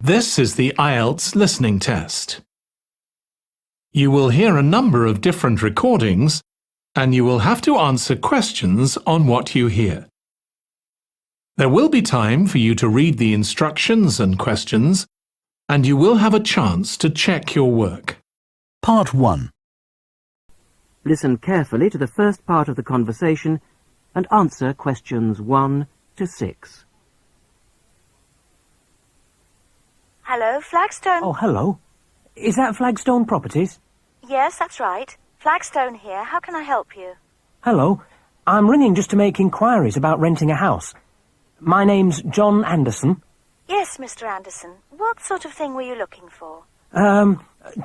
This is the Ielts listening test. You will hear a number of different recordings, and you will have to answer questions on what you hear. There will be time for you to read the instructions and questions, and you will have a chance to check your work. Part 1. Listen carefully to the first part of the conversation and answer questions 1 to 6. Hello, Flagstone. Oh, hello. Is that Flagstone Properties? Yes, that's right. Flagstone here. How can I help you? Hello. I'm ringing just to make inquiries about renting a house. My name's John Anderson. Yes, Mr. Anderson. What sort of thing were you looking for?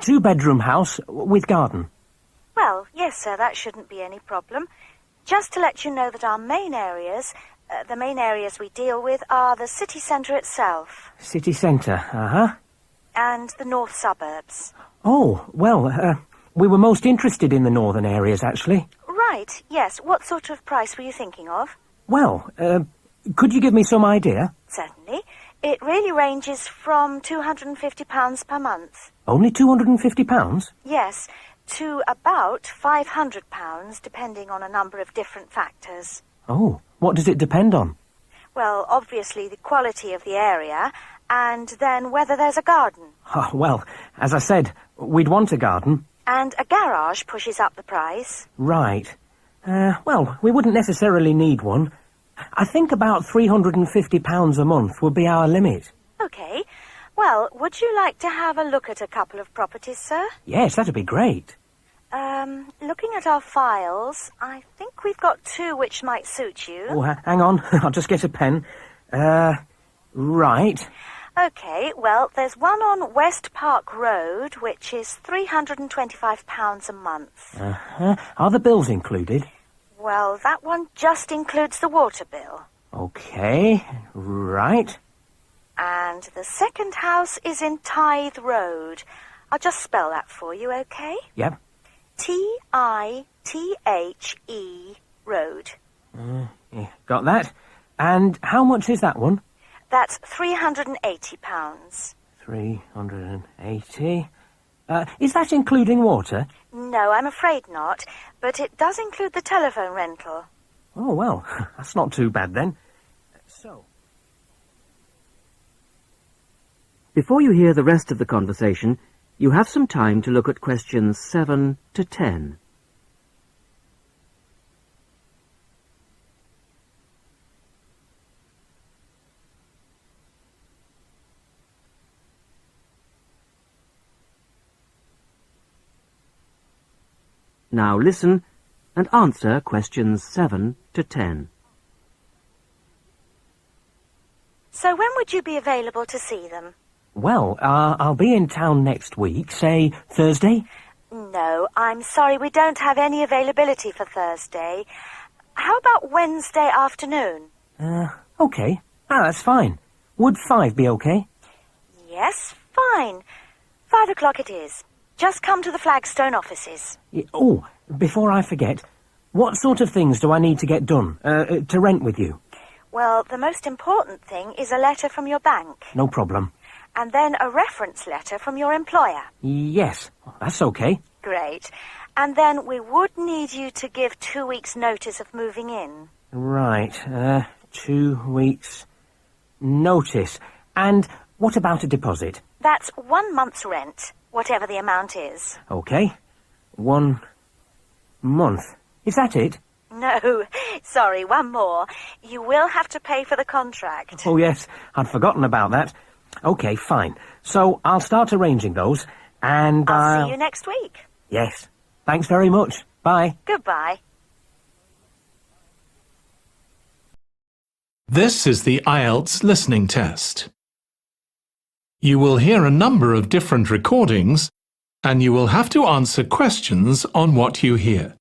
Two-bedroom house with garden. Well, yes, sir, that shouldn't be any problem. Just to let you know that our main areas, the main areas we deal with are the city centre itself. City centre, uh-huh. And the north suburbs. Oh, well, we were most interested in the northern areas, actually. Right, yes. What sort of price were you thinking of? Well, could you give me some idea? Certainly. It really ranges from £250 per month. Only £250? Yes, to about £500, depending on a number of different factors. Oh, what does it depend on? Well, obviously the quality of the area, and then whether there's a garden. Oh, well, as I said, we'd want a garden. And a garage pushes up the price. Right. Well, we wouldn't necessarily need one. I think about £350 a month would be our limit. OK. Well, would you like to have a look at a couple of properties, sir? Yes, that'd be great. Looking at our files, I think we've got two which might suit you. Oh, hang on. I'll just get a pen. Right. OK, well, there's one on West Park Road, which is £325 a month. Uh-huh. Are the bills included? Well, that one just includes the water bill. OK, right. And the second house is in Tithe Road. I'll just spell that for you, OK? Yep. Tithe Road. Yeah, got that. And how much is that one? That's £380. 380. Is that including water? No, I'm afraid not. But it does include the telephone rental. Oh, well, that's not too bad then. So... Before you hear the rest of the conversation, you have some time to look at questions 7 to 10. Now listen and answer questions 7 to 10. So when would you be available to see them? Well, I'll be in town next week, say Thursday. No, I'm sorry, we don't have any availability for Thursday. How about Wednesday afternoon? OK. That's fine. Would 5 be OK? Yes, fine. 5 o'clock it is. Just come to the Flagstone offices. Oh, before I forget, what sort of things do I need to get done, to rent with you? Well, the most important thing is a letter from your bank. No problem. And then a reference letter from your employer. Yes, that's OK. Great. And then we would need you to give 2 weeks' notice of moving in. Right, 2 weeks' notice. And what about a deposit? That's 1 month's rent, whatever the amount is. OK. 1 month. Is that it? No, sorry, one more. You will have to pay for the contract. Oh, yes, I'd forgotten about that. OK, fine. So I'll start arranging those, and I'll see you next week. Yes. Thanks very much. Bye. Goodbye. This is the Ielts listening test. You will hear a number of different recordings, and you will have to answer questions on what you hear.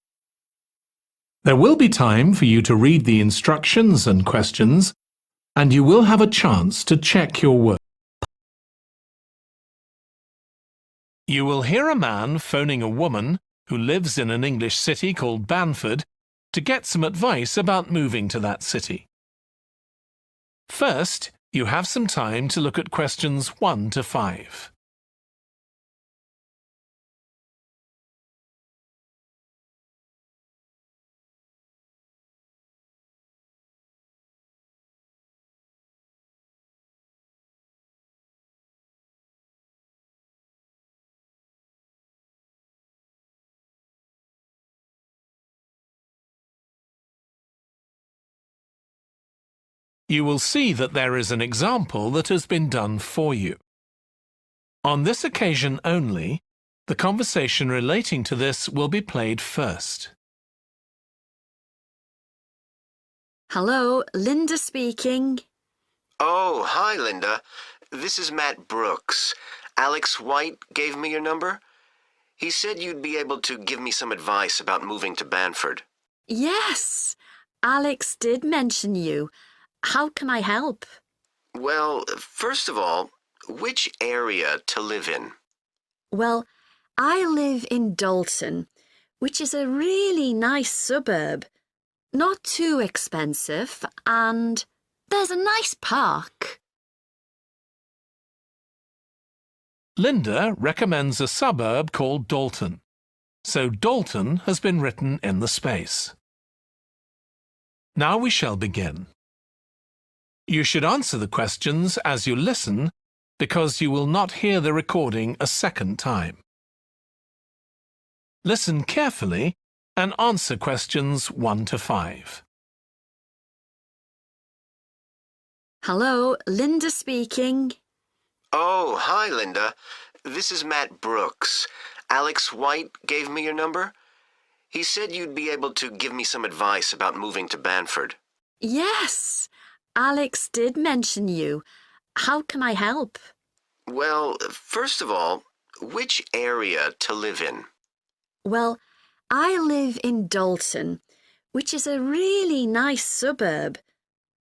There will be time for you to read the instructions and questions, and you will have a chance to check your work. You will hear a man phoning a woman who lives in an English city called Barford to get some advice about moving to that city. First, You have some time to look at questions 1 to 5. You will see that there is an example that has been done for you. On this occasion only, the conversation relating to this will be played first. Hello, Linda speaking. Oh, hi, Linda. This is Matt Brooks. Alex White gave me your number. He said you'd be able to give me some advice about moving to Barford. Yes, Alex did mention you. How can I help? Well, first of all, which area to live in? Well, I live in Dalton, which is a really nice suburb. Not too expensive, and there's a nice park. Linda recommends a suburb called Dalton, so Dalton has been written in the space. Now we shall begin. You should answer the questions as you listen, because you will not hear the recording a second time. Listen carefully and answer questions 1 to 5. Hello, Linda speaking. Oh, hi, Linda. This is Matt Brooks. Alex White gave me your number. He said you'd be able to give me some advice about moving to Barford. Yes, Alex did mention you. How can I help? Well, first of all, which area to live in? Well, I live in Dalton, which is a really nice suburb.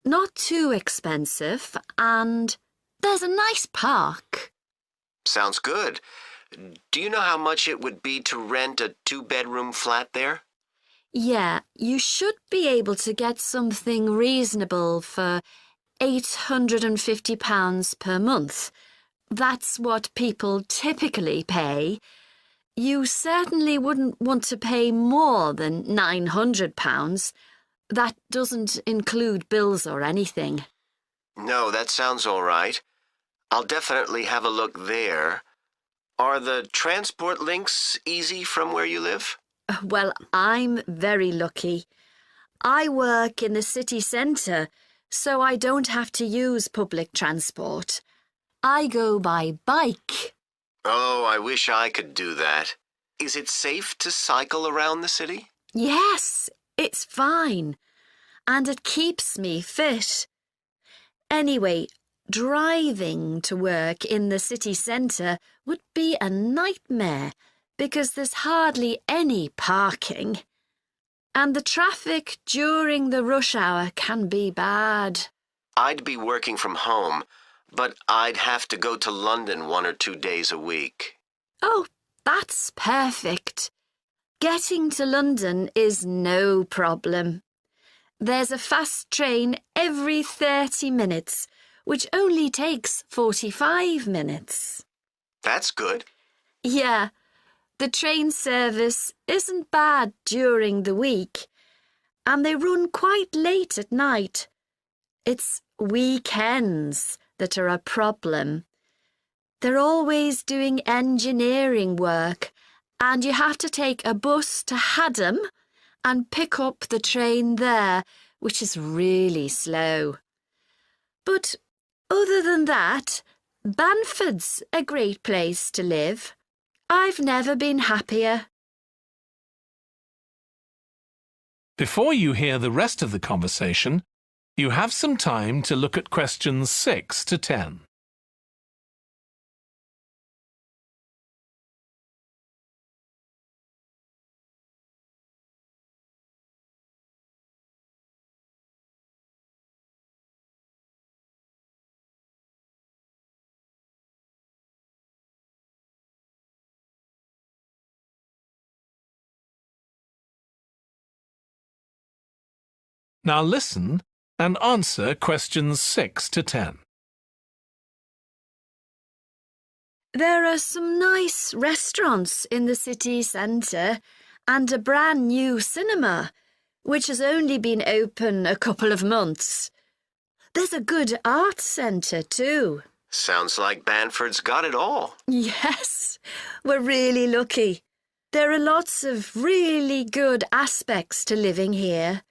Not too expensive, and there's a nice park. Sounds good. Do you know how much it would be to rent a 2-bedroom flat there? Yeah, you should be able to get something reasonable for £850 per month. That's what people typically pay. You certainly wouldn't want to pay more than £900. That doesn't include bills or anything. No, that sounds all right. I'll definitely have a look there. Are the transport links easy from where you live? Well, I'm very lucky. I work in the city centre, so I don't have to use public transport. I go by bike. Oh, I wish I could do that. Is it safe to cycle around the city? Yes, it's fine. And it keeps me fit. Anyway, driving to work in the city centre would be a nightmare because there's hardly any parking. And the traffic during the rush hour can be bad. I'd be working from home, but I'd have to go to London 1 or 2 days a week. Oh, that's perfect. Getting to London is no problem. There's a fast train every 30 minutes, which only takes 45 minutes. That's good. Yeah, the train service isn't bad during the week, and they run quite late at night. It's weekends that are a problem. They're always doing engineering work, and you have to take a bus to Haddam and pick up the train there, which is really slow. But other than that, Barford's a great place to live. I've never been happier. Before you hear the rest of the conversation, you have some time to look at questions 6 to 10. Now listen and answer questions 6 to 10. There are some nice restaurants in the city centre and a brand new cinema, which has only been open a couple of months. There's a good art centre too. Sounds like Barford's got it all. Yes, we're really lucky. There are lots of really good aspects to living here.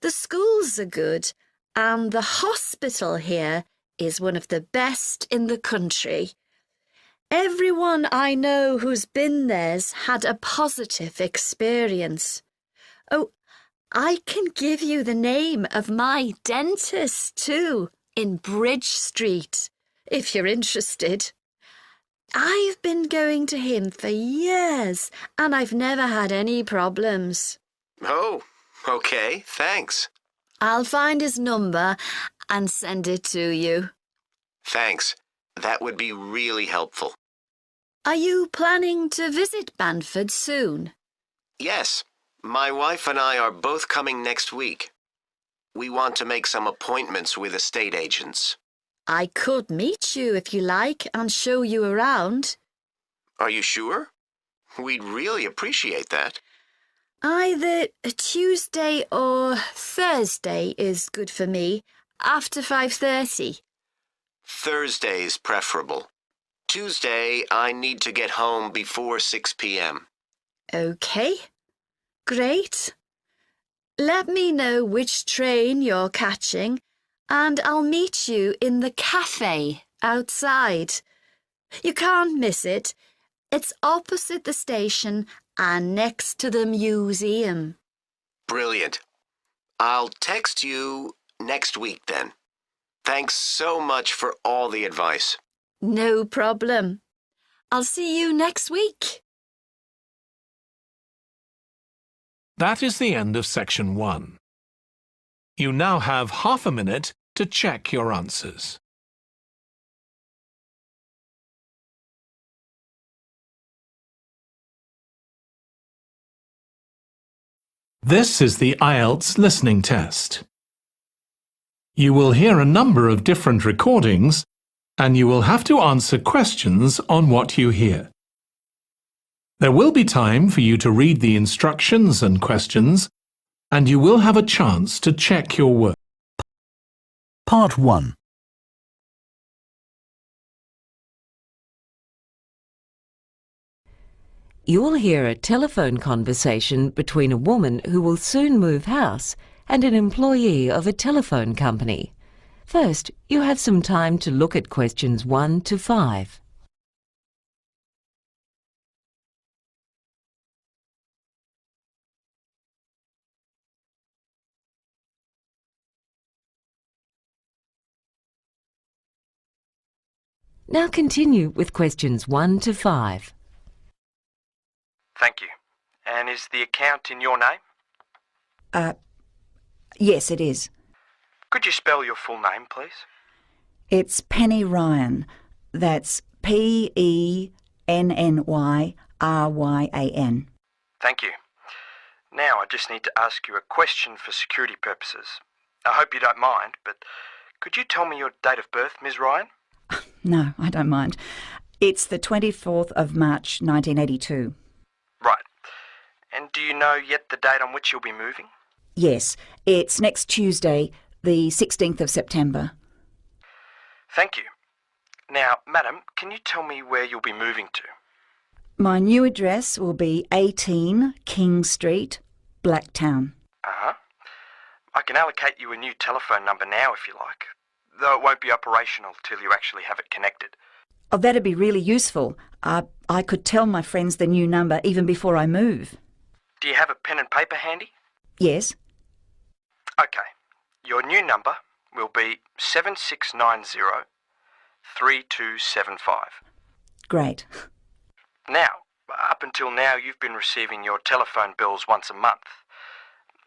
The schools are good, and the hospital here is one of the best in the country. Everyone I know who's been there's had a positive experience. Oh, I can give you the name of my dentist too, in Bridge Street, if you're interested. I've been going to him for years, and I've never had any problems. Oh, okay, thanks. I'll find his number and send it to you. Thanks. That would be really helpful. Are you planning to visit Barford soon? Yes, my wife and I are both coming next week. We want to make some appointments with estate agents. I could meet you if you like and show you around. Are you sure? We'd really appreciate that. Either Tuesday or Thursday is good for me, after 5:30. Thursday's preferable. Tuesday, I need to get home before 6 p.m. OK. Great. Let me know which train you're catching, and I'll meet you in the cafe outside. You can't miss it. It's opposite the station and next to the museum. Brilliant. I'll text you next week then. Thanks so much for all the advice. No problem. I'll see you next week. That is the end of section 1. You now have half a minute to check your answers. This is the Ielts listening test. You will hear a number of different recordings, and you will have to answer questions on what you hear. There will be time for you to read the instructions and questions, and you will have a chance to check your work. Part 1. You will hear a telephone conversation between a woman who will soon move house and an employee of a telephone company. First, you have some time to look at questions 1 to 5. Now continue with questions 1 to 5. Thank you. And is the account in your name? Yes, it is. Could you spell your full name, please? It's Penny Ryan. That's Pennyryan. Thank you. Now I just need to ask you a question for security purposes. I hope you don't mind, but could you tell me your date of birth, Ms. Ryan? No, I don't mind. It's the 24th of March, 1982. Right. And do you know yet the date on which you'll be moving? Yes, it's next Tuesday, the 16th of September. Thank you. Now, madam, can you tell me where you'll be moving to? My new address will be 18 King Street, Blacktown. Uh-huh. I can allocate you a new telephone number now if you like, though it won't be operational till you actually have it connected. Oh, that'd be really useful. I could tell my friends the new number even before I move. Do you have a pen and paper handy? Yes. Okay. Your new number will be 7690 3275. Great. Now, up until now, you've been receiving your telephone bills once a month.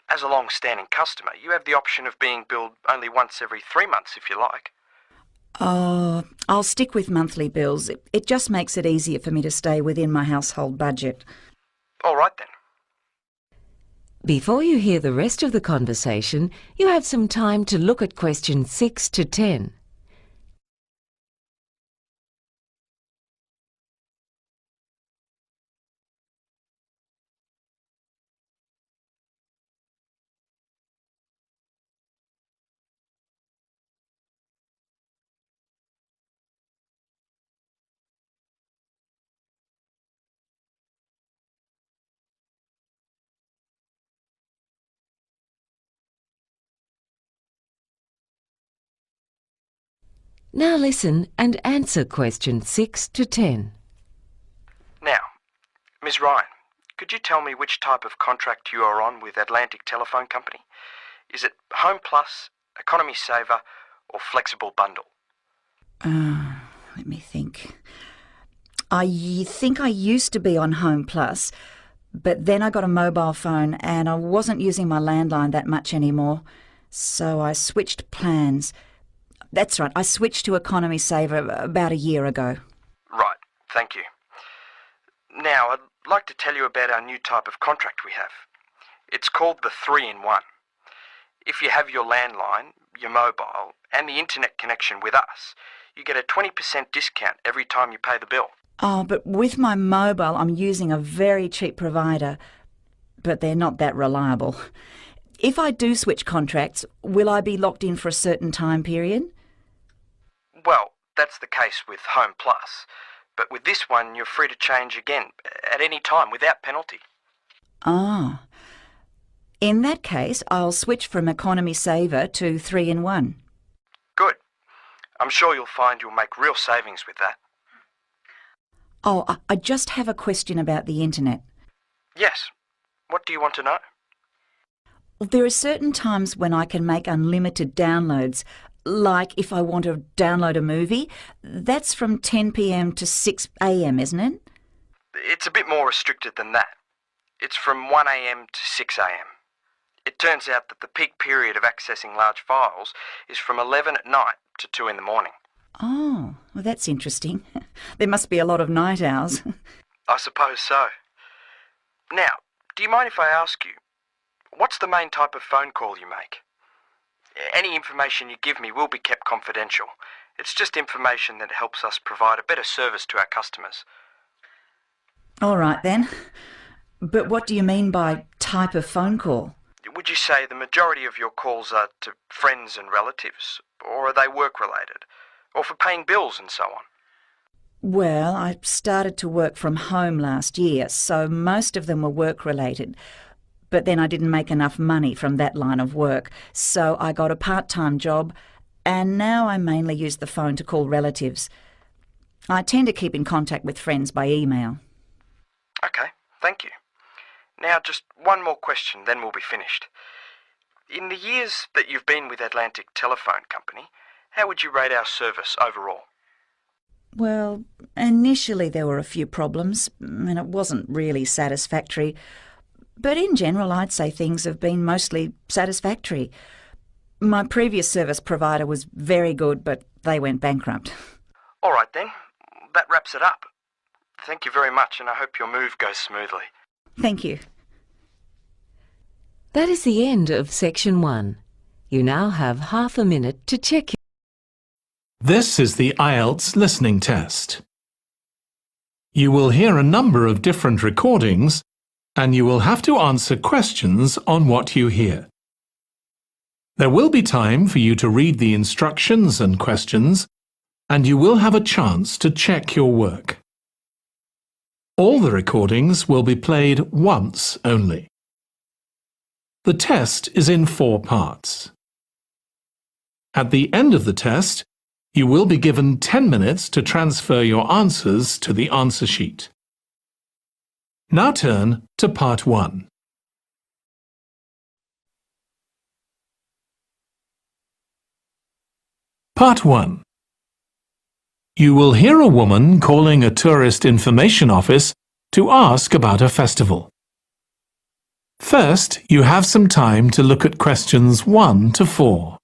As a long-standing customer, you have the option of being billed only once every 3 months if you like. Oh, I'll stick with monthly bills. It just makes it easier for me to stay within my household budget. All right then. Before you hear the rest of the conversation, you have some time to look at questions 6 to 10. Now listen and answer questions 6 to 10. Now, Ms. Ryan, could you tell me which type of contract you are on with Atlantic Telephone Company? Is it Home Plus, Economy Saver, or Flexible Bundle? Let me think. I think I used to be on Home Plus, but then I got a mobile phone and I wasn't using my landline that much anymore, so I switched plans. That's right, I switched to Economy Saver about a year ago. Right, thank you. Now, I'd like to tell you about our new type of contract we have. It's called the 3-in-1. If you have your landline, your mobile, and the internet connection with us, you get a 20% discount every time you pay the bill. Oh, but with my mobile, I'm using a very cheap provider, but they're not that reliable. If I do switch contracts, will I be locked in for a certain time period? Well, that's the case with Home Plus, but with this one you're free to change again at any time without penalty. Ah. In that case, I'll switch from Economy Saver to 3-in-1. Good. I'm sure you'll find you'll make real savings with that. Oh, I just have a question about the internet. Yes. What do you want to know? There are certain times when I can make unlimited downloads, like if I want to download a movie. That's from 10 p.m. to 6 a.m, isn't it? It's a bit more restricted than that. It's from 1 a.m. to 6 a.m. It turns out that the peak period of accessing large files is from 11 at night to 2 in the morning. Oh, well, that's interesting. There must be a lot of night owls. I suppose so. Now, do you mind if I ask you, what's the main type of phone call you make? Any information you give me will be kept confidential. It's just information that helps us provide a better service to our customers. All right then. But what do you mean by type of phone call? Would you say the majority of your calls are to friends and relatives, or are they work-related, or for paying bills and so on? Well, I started to work from home last year, so most of them were work-related. But then I didn't make enough money from that line of work, so I got a part-time job, and now I mainly use the phone to call relatives. I tend to keep in contact with friends by email. Okay, thank you. Now, just one more question, then we'll be finished. In the years that you've been with Atlantic Telephone Company, how would you rate our service overall? Well, initially there were a few problems, and it wasn't really satisfactory. But in general, I'd say things have been mostly satisfactory. My previous service provider was very good, but they went bankrupt. All right then, that wraps it up. Thank you very much, and I hope your move goes smoothly. Thank you. That is the end of section 1. You now have half a minute to check. This is the Ielts listening test. You will hear a number of different recordings, and you will have to answer questions on what you hear. There will be time for you to read the instructions and questions, and you will have a chance to check your work. All the recordings will be played once only. The test is in 4 parts. At the end of the test, you will be given 10 minutes to transfer your answers to the answer sheet. Now turn to part 1. Part 1. You will hear a woman calling a tourist information office to ask about a festival. First, you have some time to look at questions 1 to 4.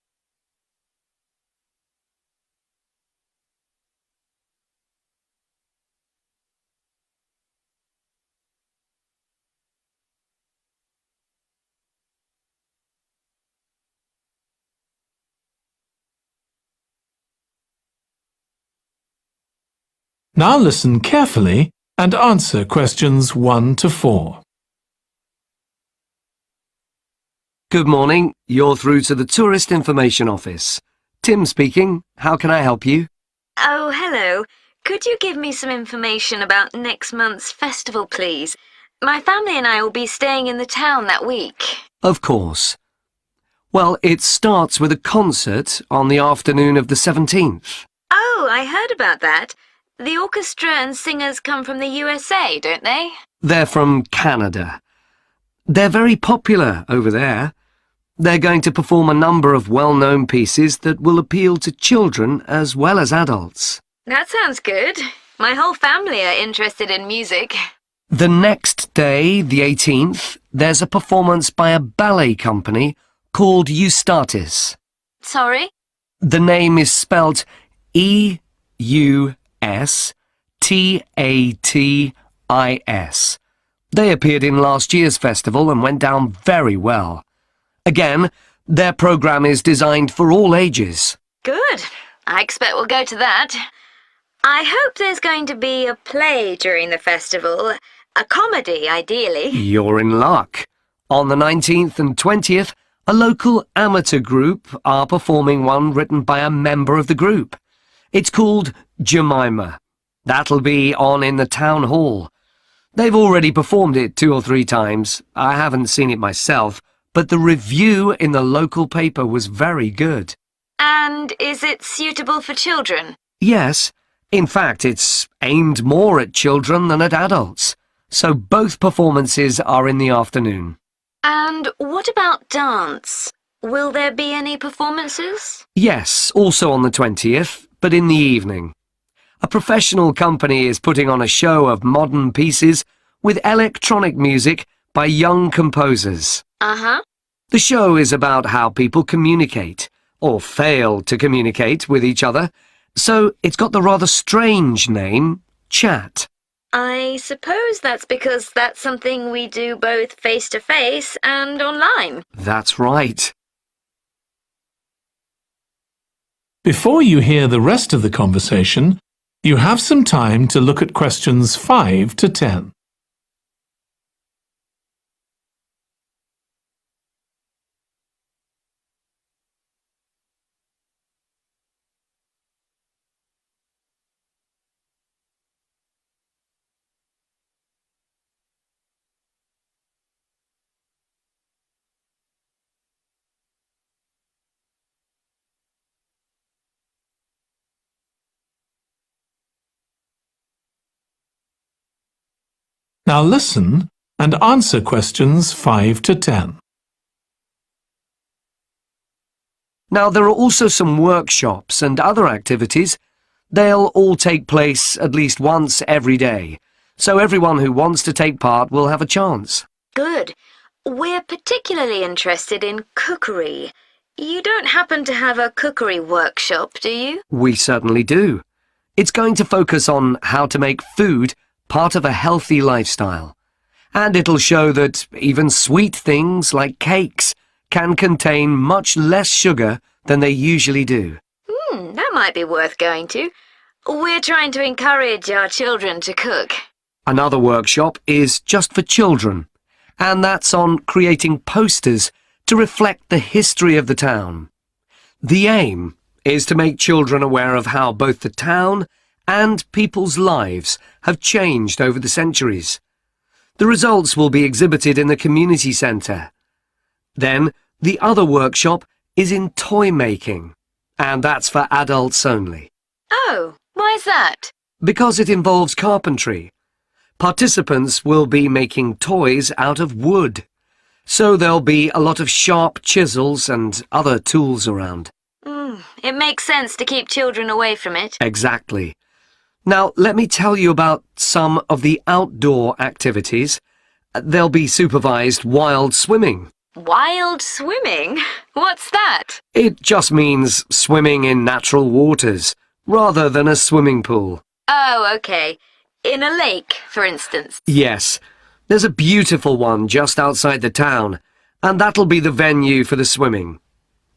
Now listen carefully and answer questions 1 to 4. Good morning. You're through to the Tourist Information Office. Tim speaking. How can I help you? Oh, hello. Could you give me some information about next month's festival, please? My family and I will be staying in the town that week. Of course. Well, it starts with a concert on the afternoon of the 17th. Oh, I heard about that. The orchestra and singers come from the USA, don't they? They're from Canada. They're very popular over there. They're going to perform a number of well-known pieces that will appeal to children as well as adults. That sounds good. My whole family are interested in music. The next day, the 18th, there's a performance by a ballet company called Eustatis. Sorry? The name is spelt E-U-S-T-A-T-I-S. They appeared in last year's festival and went down very well. Again, their programme is designed for all ages. Good. I expect we'll go to that. I hope there's going to be a play during the festival. A comedy, ideally. You're in luck. On the 19th and 20th, a local amateur group are performing one written by a member of the group. It's called Jemima. That'll be on in the town hall. They've already performed it 2 or 3 times. I haven't seen it myself, but the review in the local paper was very good. And is it suitable for children? Yes. In fact, it's aimed more at children than at adults. So both performances are in the afternoon. And what about dance? Will there be any performances? Yes, also on the 20th, but in the evening. A professional company is putting on a show of modern pieces with electronic music by young composers. Uh-huh. The show is about how people communicate, or fail to communicate with each other, so it's got the rather strange name, Chat. I suppose that's because that's something we do both face-to-face and online. That's right. Before you hear the rest of the conversation, you have some time to look at questions 5 to 10. Now listen and answer questions 5 to 10. Now there are also some workshops and other activities. They'll all take place at least once every day, so everyone who wants to take part will have a chance. Good. We're particularly interested in cookery. You don't happen to have a cookery workshop, do you? We certainly do. It's going to focus on how to make food part of a healthy lifestyle. And it'll show that even sweet things like cakes can contain much less sugar than they usually do. That might be worth going to. We're trying to encourage our children to cook. Another workshop is just for children, and that's on creating posters to reflect the history of the town. The aim is to make children aware of how both the town and people's lives have changed over the centuries. The results will be exhibited in the community centre. Then, the other workshop is in toy making, and that's for adults only. Oh, why's that? Because it involves carpentry. Participants will be making toys out of wood, so there'll be a lot of sharp chisels and other tools around. It makes sense to keep children away from it. Exactly. Now, let me tell you about some of the outdoor activities. There'll be supervised wild swimming. Wild swimming? What's that? It just means swimming in natural waters, rather than a swimming pool. Oh, okay. In a lake, for instance. Yes. There's a beautiful one just outside the town, and that'll be the venue for the swimming.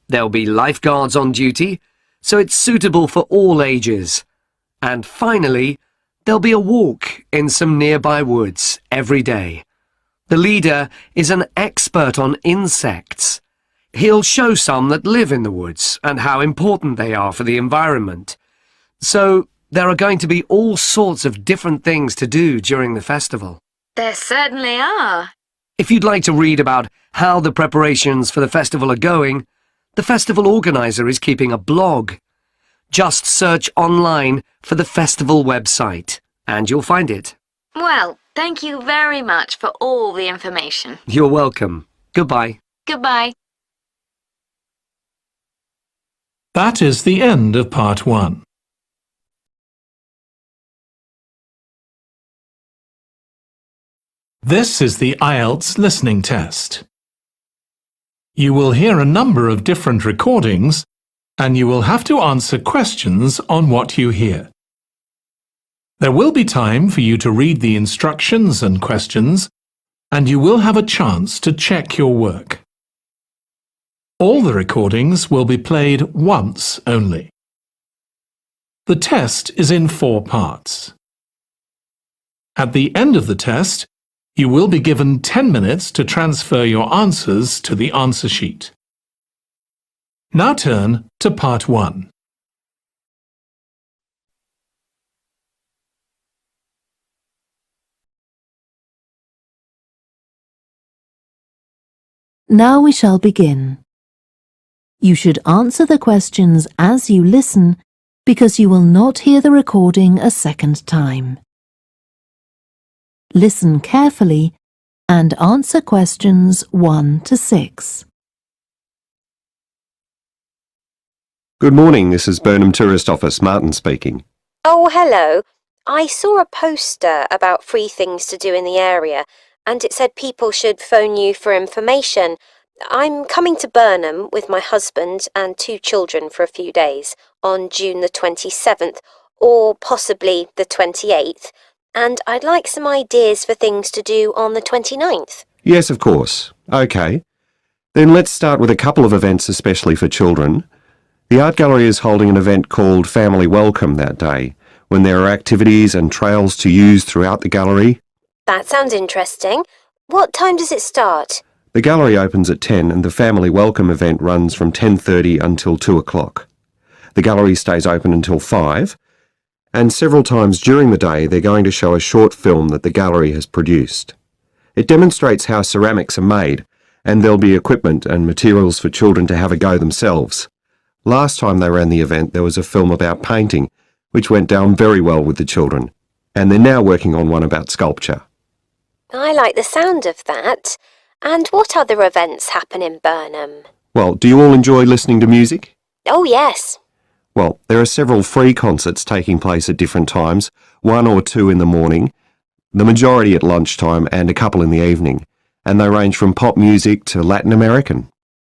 There'll be lifeguards on duty, so it's suitable for all ages. And finally, there'll be a walk in some nearby woods every day. The leader is an expert on insects. He'll show some that live in the woods and how important they are for the environment. So there are going to be all sorts of different things to do during the festival. There certainly are. If you'd like to read about how the preparations for the festival are going, the festival organizer is keeping a blog. Just search online for the festival website, and you'll find it. Well, thank you very much for all the information. You're welcome. Goodbye. Goodbye. That is the end of part 1. This is the Ielts listening test. You will hear a number of different recordings, and you will have to answer questions on what you hear. There will be time for you to read the instructions and questions, and you will have a chance to check your work. All the recordings will be played once only. The test is in 4 parts. At the end of the test, you will be given 10 minutes to transfer your answers to the answer sheet. Now turn to part 1. Now we shall begin. You should answer the questions as you listen, because you will not hear the recording a second time. Listen carefully and answer questions 1 to 6. Good morning, this is Burnham Tourist Office, Martin speaking. Oh, hello. I saw a poster about free things to do in the area, and it said people should phone you for information. I'm coming to Burnham with my husband and 2 children for a few days on June the 27th, or possibly the 28th, and I'd like some ideas for things to do on the 29th. Yes, of course. OK. Then let's start with a couple of events especially for children. The Art Gallery is holding an event called Family Welcome that day, when there are activities and trails to use throughout the gallery. That sounds interesting. What time does it start? The gallery opens at 10 and the Family Welcome event runs from 10:30 until 2 o'clock. The gallery stays open until 5, and several times during the day they're going to show a short film that the gallery has produced. It demonstrates how ceramics are made, and there'll be equipment and materials for children to have a go themselves. Last time they ran the event there was a film about painting, which went down very well with the children, and they're now working on one about sculpture. I like the sound of that. And what other events happen in Burnham? Well, do you all enjoy listening to music? Oh, yes. Well, there are several free concerts taking place at different times, 1 or 2 in the morning, the majority at lunchtime and a couple in the evening, and they range from pop music to Latin American.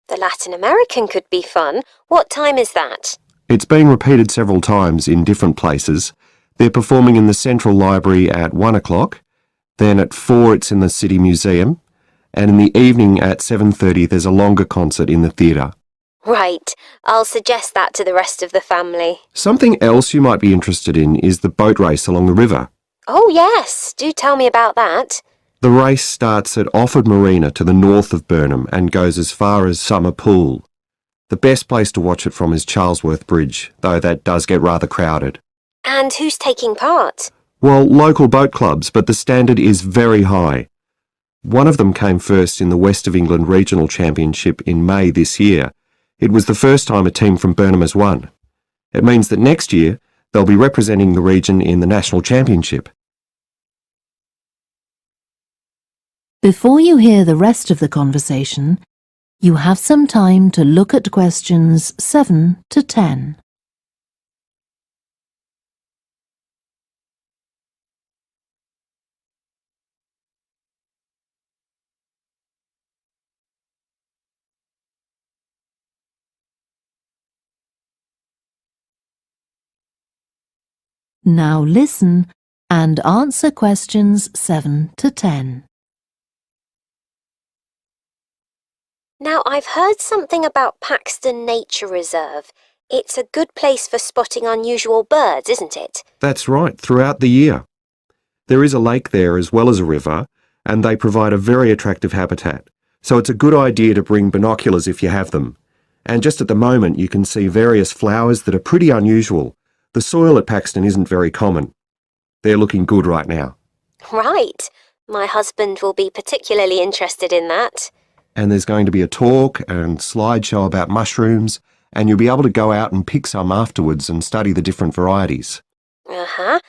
The Latin American could be fun. What time is that? It's been repeated several times in different places. They're performing in the Central Library at 1 o'clock, then at 4 it's in the City Museum, and in the evening at 7:30 there's a longer concert in the theatre. Right. I'll suggest that to the rest of the family. Something else you might be interested in is the boat race along the river. Oh, yes. Do tell me about that. The race starts at Barford Marina to the north of Burnham and goes as far as Summer Pool. The best place to watch it from is Charlesworth Bridge, though that does get rather crowded. And who's taking part? Well, local boat clubs, but the standard is very high. One of them came first in the West of England Regional Championship in May this year. It was the first time a team from Burnham has won. It means that next year they'll be representing the region in the National Championship. Before you hear the rest of the conversation, you have some time to look at questions 7 to 10. Now listen and answer questions 7 to 10. Now, I've heard something about Paxton Nature Reserve. It's a good place for spotting unusual birds, isn't it? That's right, throughout the year. There is a lake there as well as a river, and they provide a very attractive habitat. So it's a good idea to bring binoculars if you have them. And just at the moment you can see various flowers that are pretty unusual. The soil at Paxton isn't very common. They're looking good right now. Right. My husband will be particularly interested in that. And there's going to be a talk and slideshow about mushrooms and you'll be able to go out and pick some afterwards and study the different varieties. Uh-huh.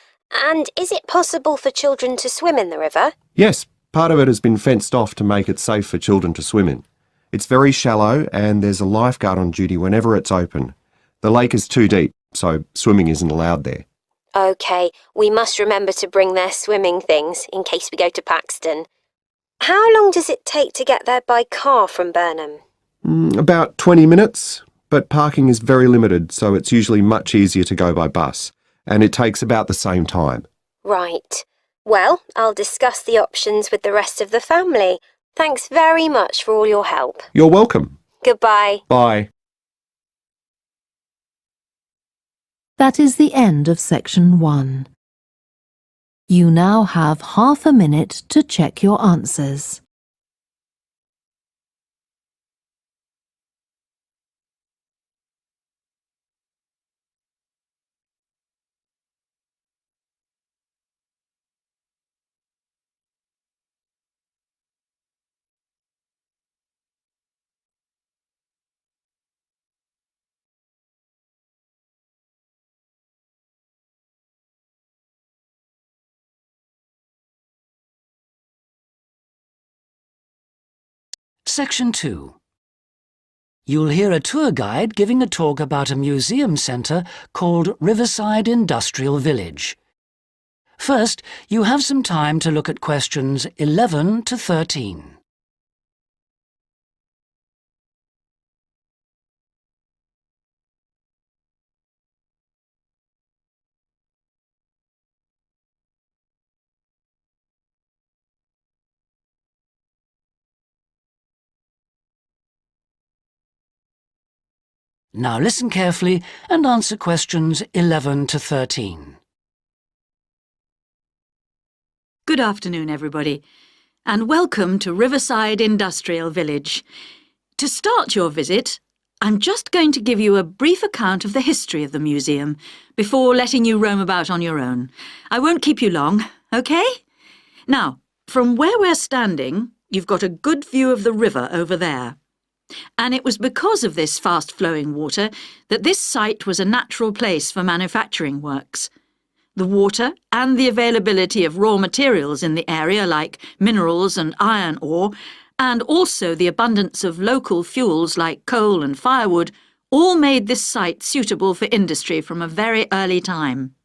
And is it possible for children to swim in the river? Yes, part of it has been fenced off to make it safe for children to swim in. It's very shallow and there's a lifeguard on duty whenever it's open. The lake is too deep, so swimming isn't allowed there. OK, we must remember to bring their swimming things in case we go to Paxton. How long does it take to get there by car from Burnham? About 20 minutes, but parking is very limited, so it's usually much easier to go by bus, and it takes about the same time. Right. Well, I'll discuss the options with the rest of the family. Thanks very much for all your help. You're welcome. Goodbye. Bye. That is the end of section 1. You now have half a minute to check your answers. Section 2. You'll hear a tour guide giving a talk about a museum centre called Riverside Industrial Village. First, you have some time to look at questions 11 to 13. Now listen carefully and answer questions 11 to 13. Good afternoon, everybody, and welcome to Riverside Industrial Village. To start your visit, I'm just going to give you a brief account of the history of the museum before letting you roam about on your own. I won't keep you long, OK? Now, from where we're standing, you've got a good view of the river over there. And it was because of this fast-flowing water that this site was a natural place for manufacturing works. The water and the availability of raw materials in the area like minerals and iron ore, and also the abundance of local fuels like coal and firewood, all made this site suitable for industry from a very early time.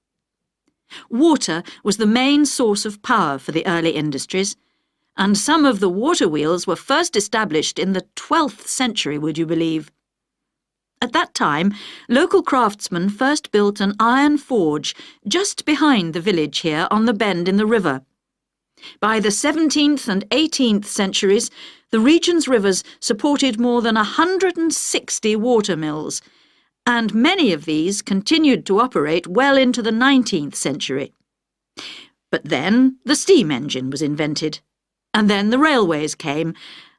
Water was the main source of power for the early industries, and some of the water wheels were first established in the 12th century, would you believe? At that time, local craftsmen first built an iron forge just behind the village here on the bend in the river. By the 17th and 18th centuries, the region's rivers supported more than 160 water mills, and many of these continued to operate well into the 19th century. But then the steam engine was invented. And then the railways came,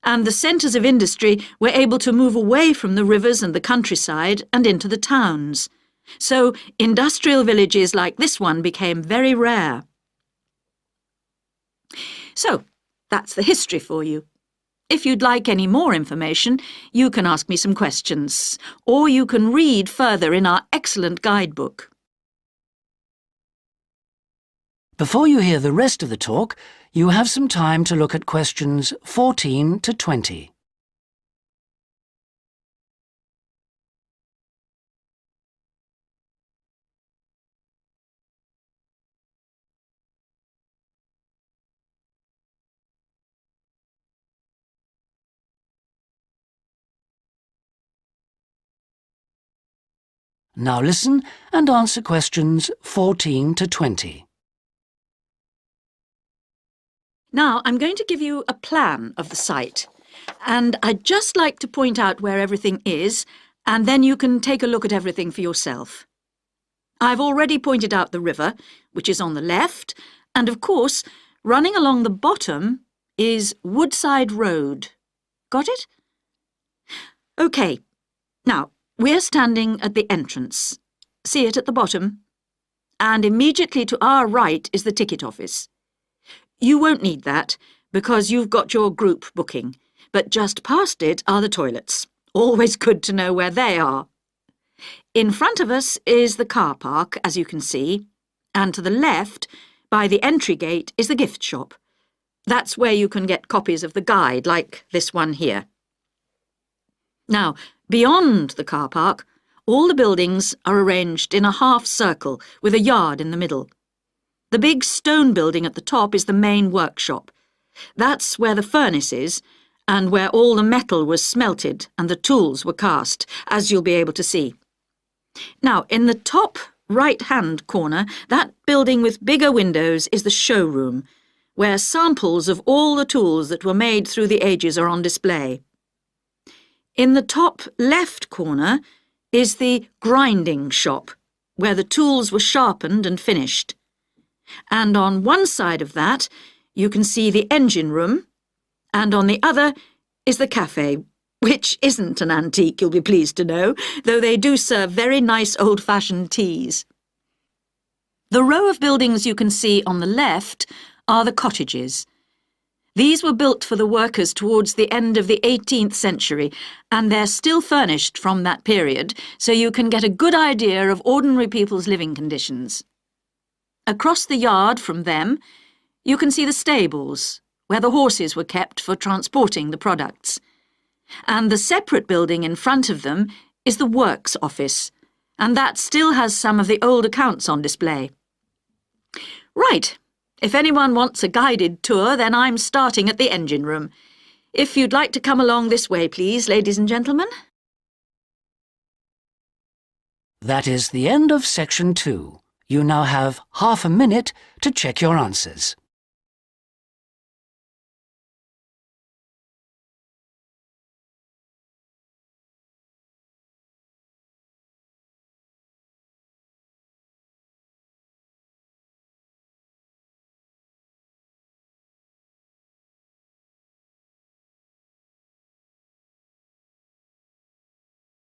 and the centres of industry were able to move away from the rivers and the countryside and into the towns. So industrial villages like this one became very rare. So, that's the history for you. If you'd like any more information, you can ask me some questions, or you can read further in our excellent guidebook. Before you hear the rest of the talk, you have some time to look at questions 14 to 20. Now listen and answer questions 14 to 20. Now, I'm going to give you a plan of the site, and I'd just like to point out where everything is, and then you can take a look at everything for yourself. I've already pointed out the river, which is on the left, and of course, running along the bottom is Woodside Road. Got it? OK. Now, we're standing at the entrance. See it at the bottom? And immediately to our right is the ticket office. You won't need that, because you've got your group booking, but just past it are the toilets. Always good to know where they are. In front of us is the car park, as you can see, and to the left, by the entry gate, is the gift shop. That's where you can get copies of the guide, like this one here. Now, beyond the car park, all the buildings are arranged in a half circle with a yard in the middle. The big stone building at the top is the main workshop. That's where the furnace is, and where all the metal was smelted and the tools were cast, as you'll be able to see. Now, in the top right-hand corner, that building with bigger windows is the showroom, where samples of all the tools that were made through the ages are on display. In the top left corner is the grinding shop, where the tools were sharpened and finished. And on one side of that, you can see the engine room, and on the other is the cafe, which isn't an antique, you'll be pleased to know, though they do serve very nice old-fashioned teas. The row of buildings you can see on the left are the cottages. These were built for the workers towards the end of the 18th century, and they're still furnished from that period, so you can get a good idea of ordinary people's living conditions. Across the yard from them, you can see the stables, where the horses were kept for transporting the products. And the separate building in front of them is the works office, and that still has some of the old accounts on display. Right. If anyone wants a guided tour, then I'm starting at the engine room. If you'd like to come along this way, please, ladies and gentlemen. That is the end of section 2. You now have half a minute to check your answers.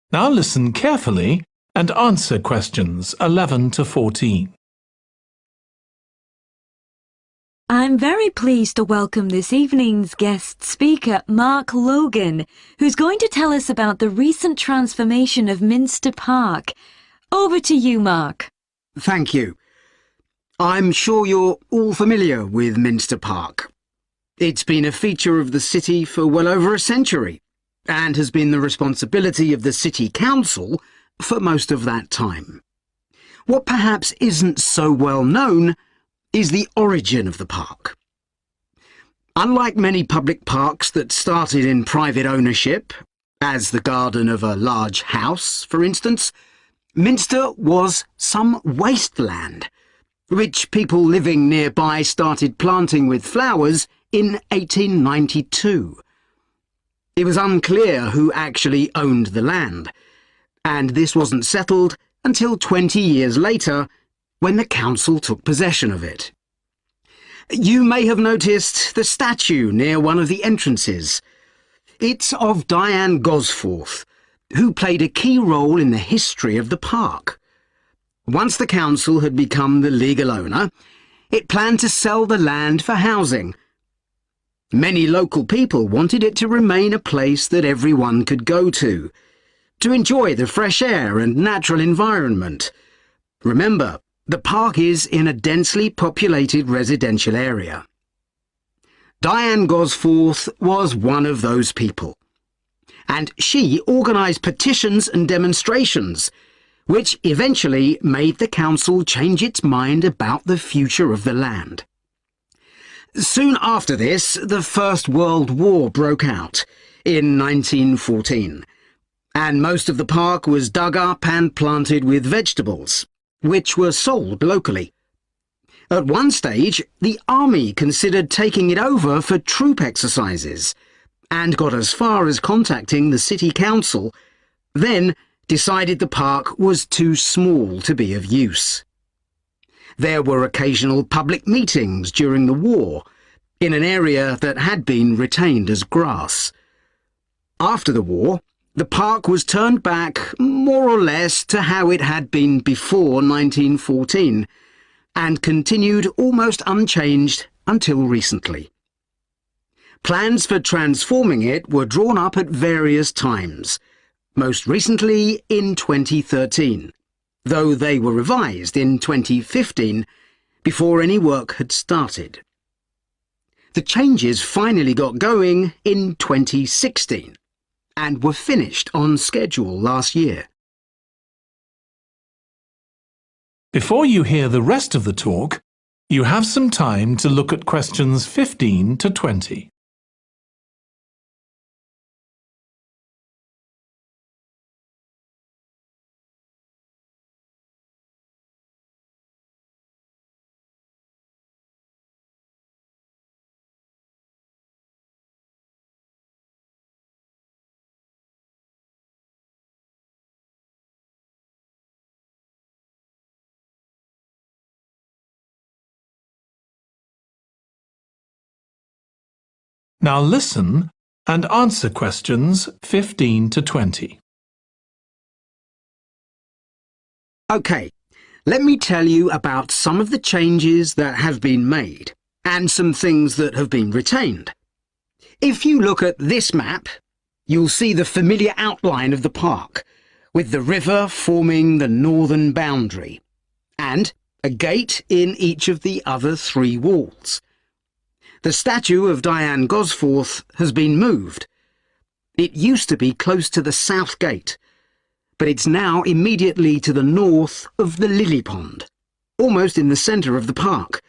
Now listen carefully and answer questions 11 to 14. I'm very pleased to welcome this evening's guest speaker, Mark Logan, who's going to tell us about the recent transformation of Minster Park. Over to you, Mark. Thank you. I'm sure you're all familiar with Minster Park. It's been a feature of the city for well over a century, and has been the responsibility of the City Council for most of that time. What perhaps isn't so well known is the origin of the park. Unlike many public parks that started in private ownership, as the garden of a large house, for instance, Minster was some wasteland, which people living nearby started planting with flowers in 1892. It was unclear who actually owned the land, and this wasn't settled until 20 years later, when the council took possession of it. You may have noticed the statue near one of the entrances. It's of Diane Gosforth, who played a key role in the history of the park. Once the council had become the legal owner, it planned to sell the land for housing. Many local people wanted it to remain a place that everyone could go to enjoy the fresh air and natural environment. Remember, the park is in a densely populated residential area. Diane Gosforth was one of those people, and she organised petitions and demonstrations, which eventually made the council change its mind about the future of the land. Soon after this, the First World War broke out in 1914, and most of the park was dug up and planted with vegetables, which were sold locally. At one stage, the army considered taking it over for troop exercises, and got as far as contacting the city council, then decided the park was too small to be of use. There were occasional public meetings during the war, in an area that had been retained as grass. After the war, the park was turned back more or less to how it had been before 1914, and continued almost unchanged until recently. Plans for transforming it were drawn up at various times, most recently in 2013, though they were revised in 2015 before any work had started. The changes finally got going in 2016 and were finished on schedule last year. Before you hear the rest of the talk, you have some time to look at questions 15 to 20. Now listen and answer questions 15 to 20. OK, let me tell you about some of the changes that have been made and some things that have been retained. If you look at this map, you'll see the familiar outline of the park, with the river forming the northern boundary, and a gate in each of the other 3 walls. The statue of Diane Gosforth has been moved. It used to be close to the south gate, but it's now immediately to the north of the lily pond, almost in the centre of the park,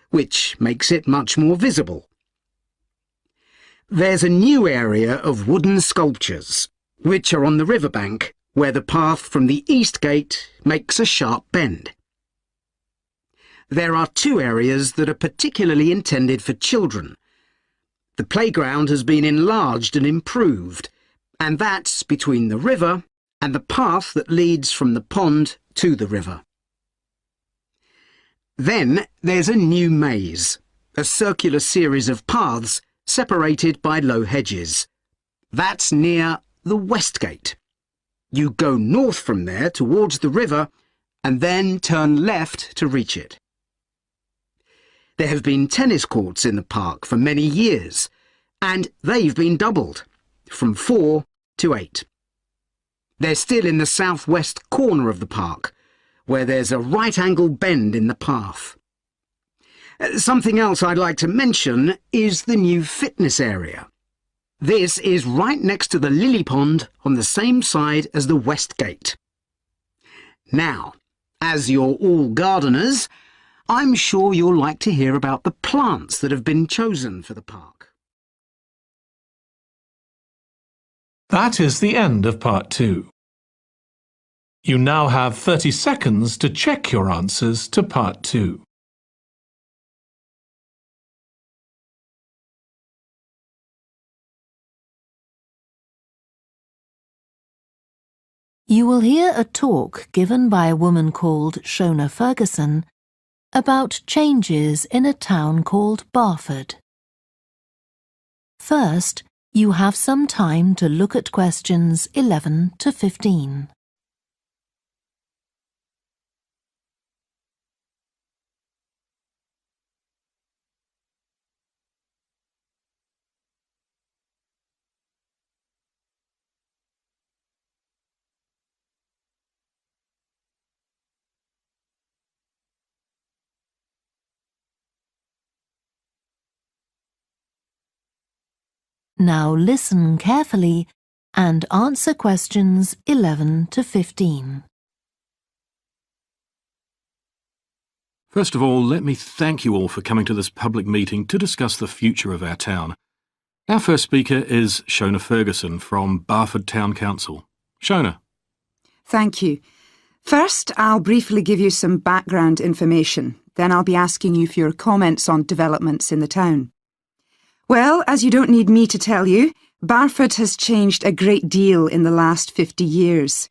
which makes it much more visible. There's a new area of wooden sculptures, which are on the riverbank, where the path from the east gate makes a sharp bend. There are 2 areas that are particularly intended for children. The playground has been enlarged and improved, and that's between the river and the path that leads from the pond to the river. Then there's a new maze, a circular series of paths separated by low hedges. That's near the west gate. You go north from there towards the river and then turn left to reach it. There have been tennis courts in the park for many years, and they've been doubled, from 4 to 8. They're still in the southwest corner of the park, where there's a right-angle bend in the path. Something else I'd like to mention is the new fitness area. This is right next to the lily pond on the same side as the west gate. Now, as you're all gardeners, I'm sure you'll like to hear about the plants that have been chosen for the park. That is the end of part 2. You now have 30 seconds to check your answers to part 2. You will hear a talk given by a woman called Shona Ferguson about changes in a town called Barford. First, you have some time to look at questions 11 to 15. Now listen carefully and answer questions 11 to 15. First of all, let me thank you all for coming to this public meeting to discuss the future of our town. Our first speaker is Shona Ferguson from Barford Town Council. Shona. Thank you. First, I'll briefly give you some background information. Then I'll be asking you for your comments on developments in the town. Well, as you don't need me to tell you, Barford has changed a great deal in the last 50 years.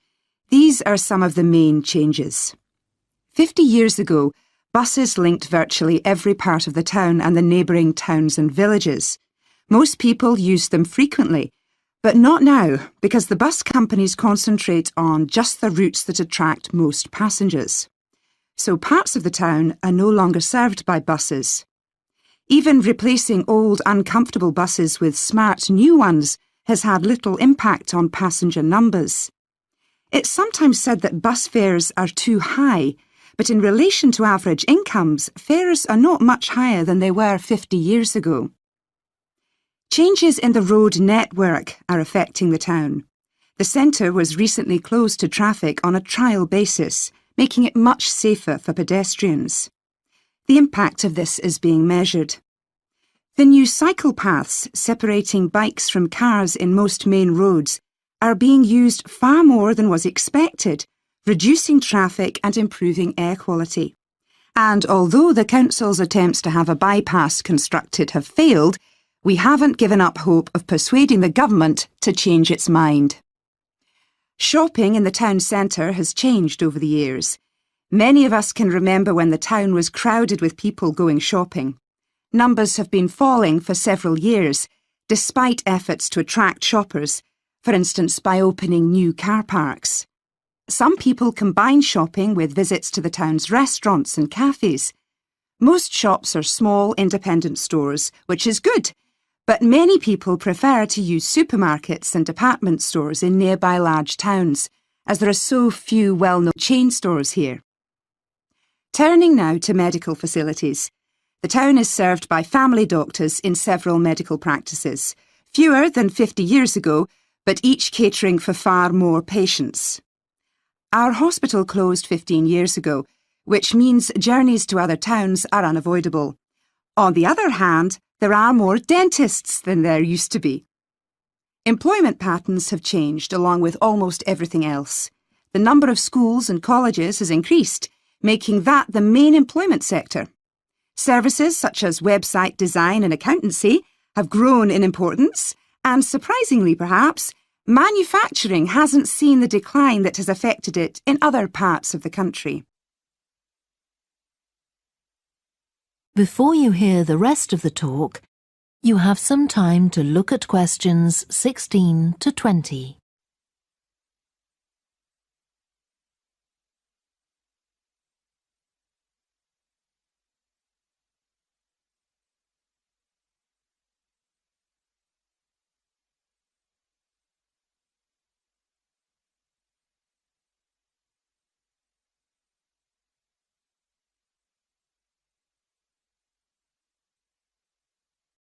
These are some of the main changes. 50 years ago, buses linked virtually every part of the town and the neighbouring towns and villages. Most people used them frequently, but not now, because the bus companies concentrate on just the routes that attract most passengers. So parts of the town are no longer served by buses. Even replacing old, uncomfortable buses with smart, new ones has had little impact on passenger numbers. It's sometimes said that bus fares are too high, but in relation to average incomes, fares are not much higher than they were 50 years ago. Changes in the road network are affecting the town. The centre was recently closed to traffic on a trial basis, making it much safer for pedestrians. The impact of this is being measured. The new cycle paths separating bikes from cars in most main roads are being used far more than was expected, reducing traffic and improving air quality. And although the council's attempts to have a bypass constructed have failed, we haven't given up hope of persuading the government to change its mind. Shopping in the town centre has changed over the years. Many of us can remember when the town was crowded with people going shopping. Numbers have been falling for several years, despite efforts to attract shoppers, for instance by opening new car parks. Some people combine shopping with visits to the town's restaurants and cafes. Most shops are small independent stores, which is good, but many people prefer to use supermarkets and department stores in nearby large towns, as there are so few well-known chain stores here. Turning now to medical facilities. The town is served by family doctors in several medical practices, fewer than 50 years ago, but each catering for far more patients. Our hospital closed 15 years ago, which means journeys to other towns are unavoidable. On the other hand, there are more dentists than there used to be. Employment patterns have changed along with almost everything else. The number of schools and colleges has increased, making that the main employment sector. Services such as website design and accountancy have grown in importance, and surprisingly perhaps, manufacturing hasn't seen the decline that has affected it in other parts of the country. Before you hear the rest of the talk, you have some time to look at questions 16 to 20.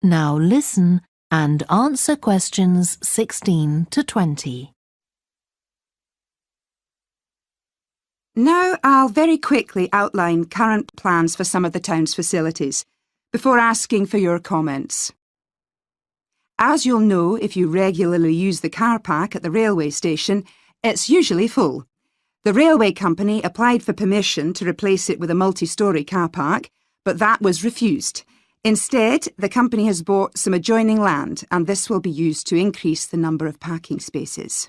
Now listen and answer questions 16 to 20. Now I'll very quickly outline current plans for some of the town's facilities, before asking for your comments. As you'll know if you regularly use the car park at the railway station, it's usually full. The railway company applied for permission to replace it with a multi-storey car park, but that was refused. Instead, the company has bought some adjoining land, and this will be used to increase the number of parking spaces.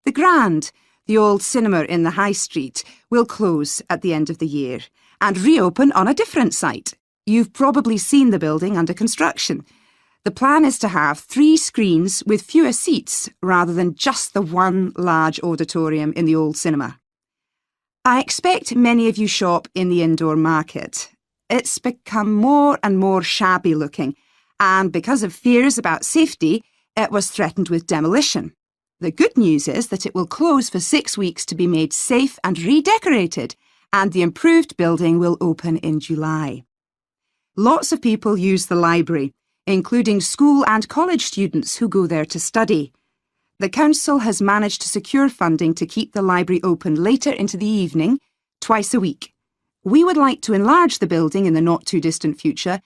The Grand, the old cinema in the High Street, will close at the end of the year and reopen on a different site. You've probably seen the building under construction. The plan is to have 3 screens with fewer seats rather than just the one large auditorium in the old cinema. I expect many of you shop in the indoor market. It's become more and more shabby looking, and because of fears about safety, it was threatened with demolition. The good news is that it will close for 6 weeks to be made safe and redecorated, and the improved building will open in July. Lots of people use the library, including school and college students who go there to study. The council has managed to secure funding to keep the library open later into the evening, twice a week. We would like to enlarge the building in the not-too-distant future,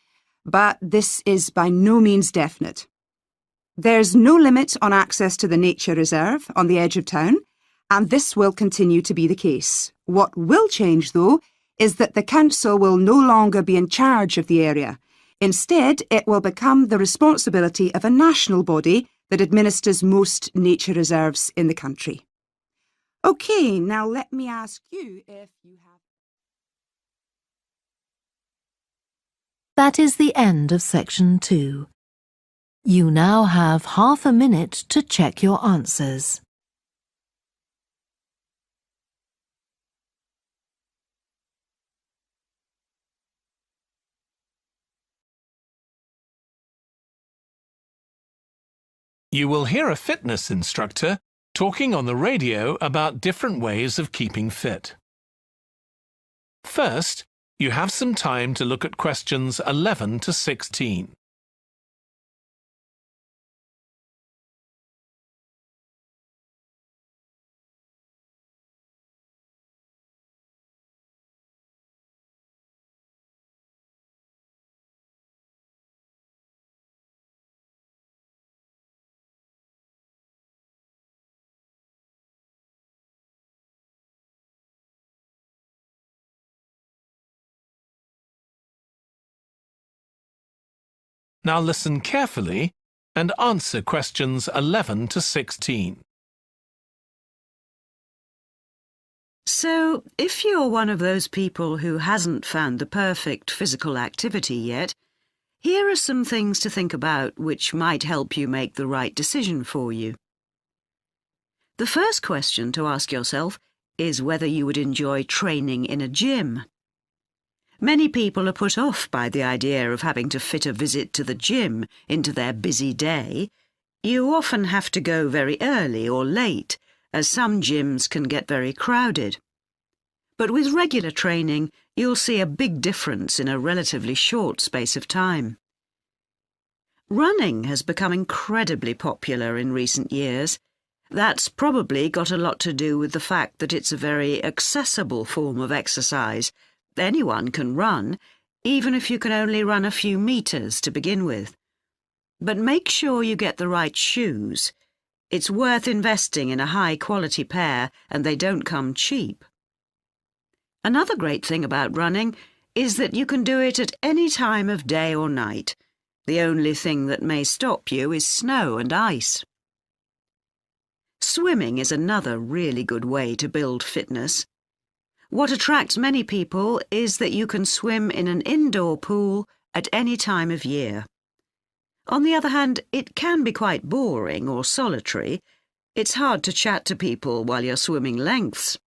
but this is by no means definite. There's no limit on access to the nature reserve on the edge of town, and this will continue to be the case. What will change, though, is that the council will no longer be in charge of the area. Instead, it will become the responsibility of a national body that administers most nature reserves in the country. OK, now let me ask you if you have... That is the end of section 2. You now have half a minute to check your answers. You will hear a fitness instructor talking on the radio about different ways of keeping fit. First, you have some time to look at questions 11 to 16. Now listen carefully and answer questions 11 to 16. So, if you're one of those people who hasn't found the perfect physical activity yet, here are some things to think about which might help you make the right decision for you. The first question to ask yourself is whether you would enjoy training in a gym. Many people are put off by the idea of having to fit a visit to the gym into their busy day. You often have to go very early or late, as some gyms can get very crowded. But with regular training, you'll see a big difference in a relatively short space of time. Running has become incredibly popular in recent years. That's probably got a lot to do with the fact that it's a very accessible form of exercise. Anyone can run, even if you can only run a few meters to begin with. But make sure you get the right shoes. It's worth investing in a high-quality pair, and they don't come cheap. Another great thing about running is that you can do it at any time of day or night. The only thing that may stop you is snow and ice. Swimming is another really good way to build fitness. What attracts many people is that you can swim in an indoor pool at any time of year. On the other hand, it can be quite boring or solitary. It's hard to chat to people while you're swimming lengths.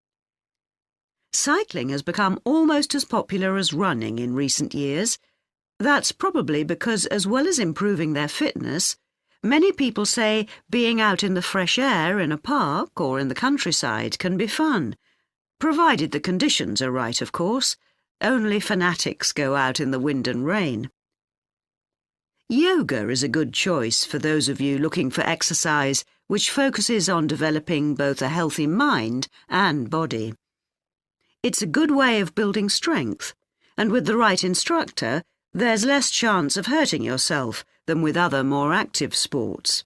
Cycling has become almost as popular as running in recent years. That's probably because, as well as improving their fitness, many people say being out in the fresh air in a park or in the countryside can be fun. Provided the conditions are right, of course. Only fanatics go out in the wind and rain. Yoga is a good choice for those of you looking for exercise which focuses on developing both a healthy mind and body. It's a good way of building strength, and with the right instructor, there's less chance of hurting yourself than with other more active sports.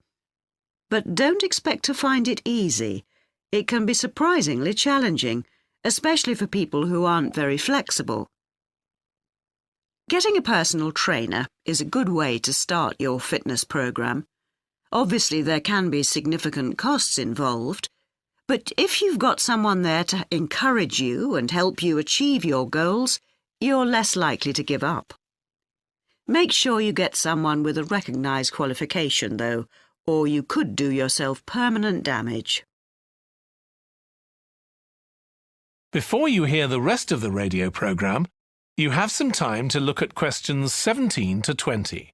But don't expect to find it easy. It can be surprisingly challenging, especially for people who aren't very flexible. Getting a personal trainer is a good way to start your fitness program. Obviously, there can be significant costs involved, but if you've got someone there to encourage you and help you achieve your goals, you're less likely to give up. Make sure you get someone with a recognised qualification, though, or you could do yourself permanent damage. Before you hear the rest of the radio program, you have some time to look at questions 17 to 20.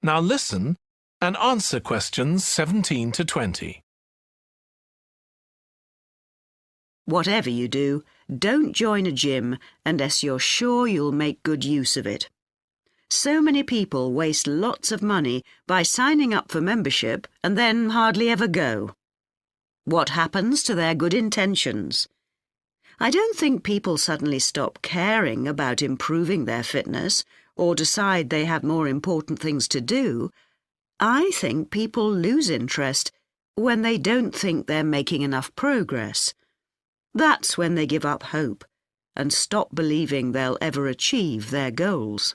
Now listen and answer questions 17 to 20. Whatever you do, don't join a gym unless you're sure you'll make good use of it. So many people waste lots of money by signing up for membership and then hardly ever go. What happens to their good intentions? I don't think people suddenly stop caring about improving their fitness or decide they have more important things to do. I think people lose interest when they don't think they're making enough progress. That's when they give up hope and stop believing they'll ever achieve their goals.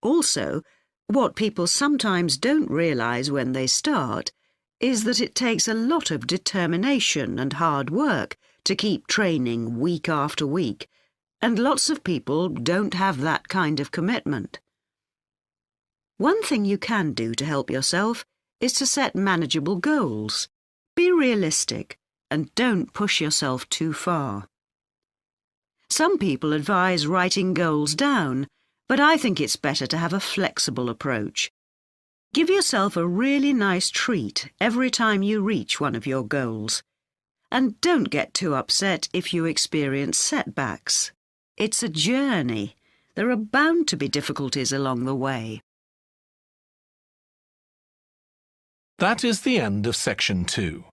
Also, what people sometimes don't realise when they start is that it takes a lot of determination and hard work to keep training week after week, and lots of people don't have that kind of commitment. One thing you can do to help yourself is to set manageable goals. Be realistic and don't push yourself too far. Some people advise writing goals down, but I think it's better to have a flexible approach. Give yourself a really nice treat every time you reach one of your goals. And don't get too upset if you experience setbacks. It's a journey. There are bound to be difficulties along the way. That is the end of section 2.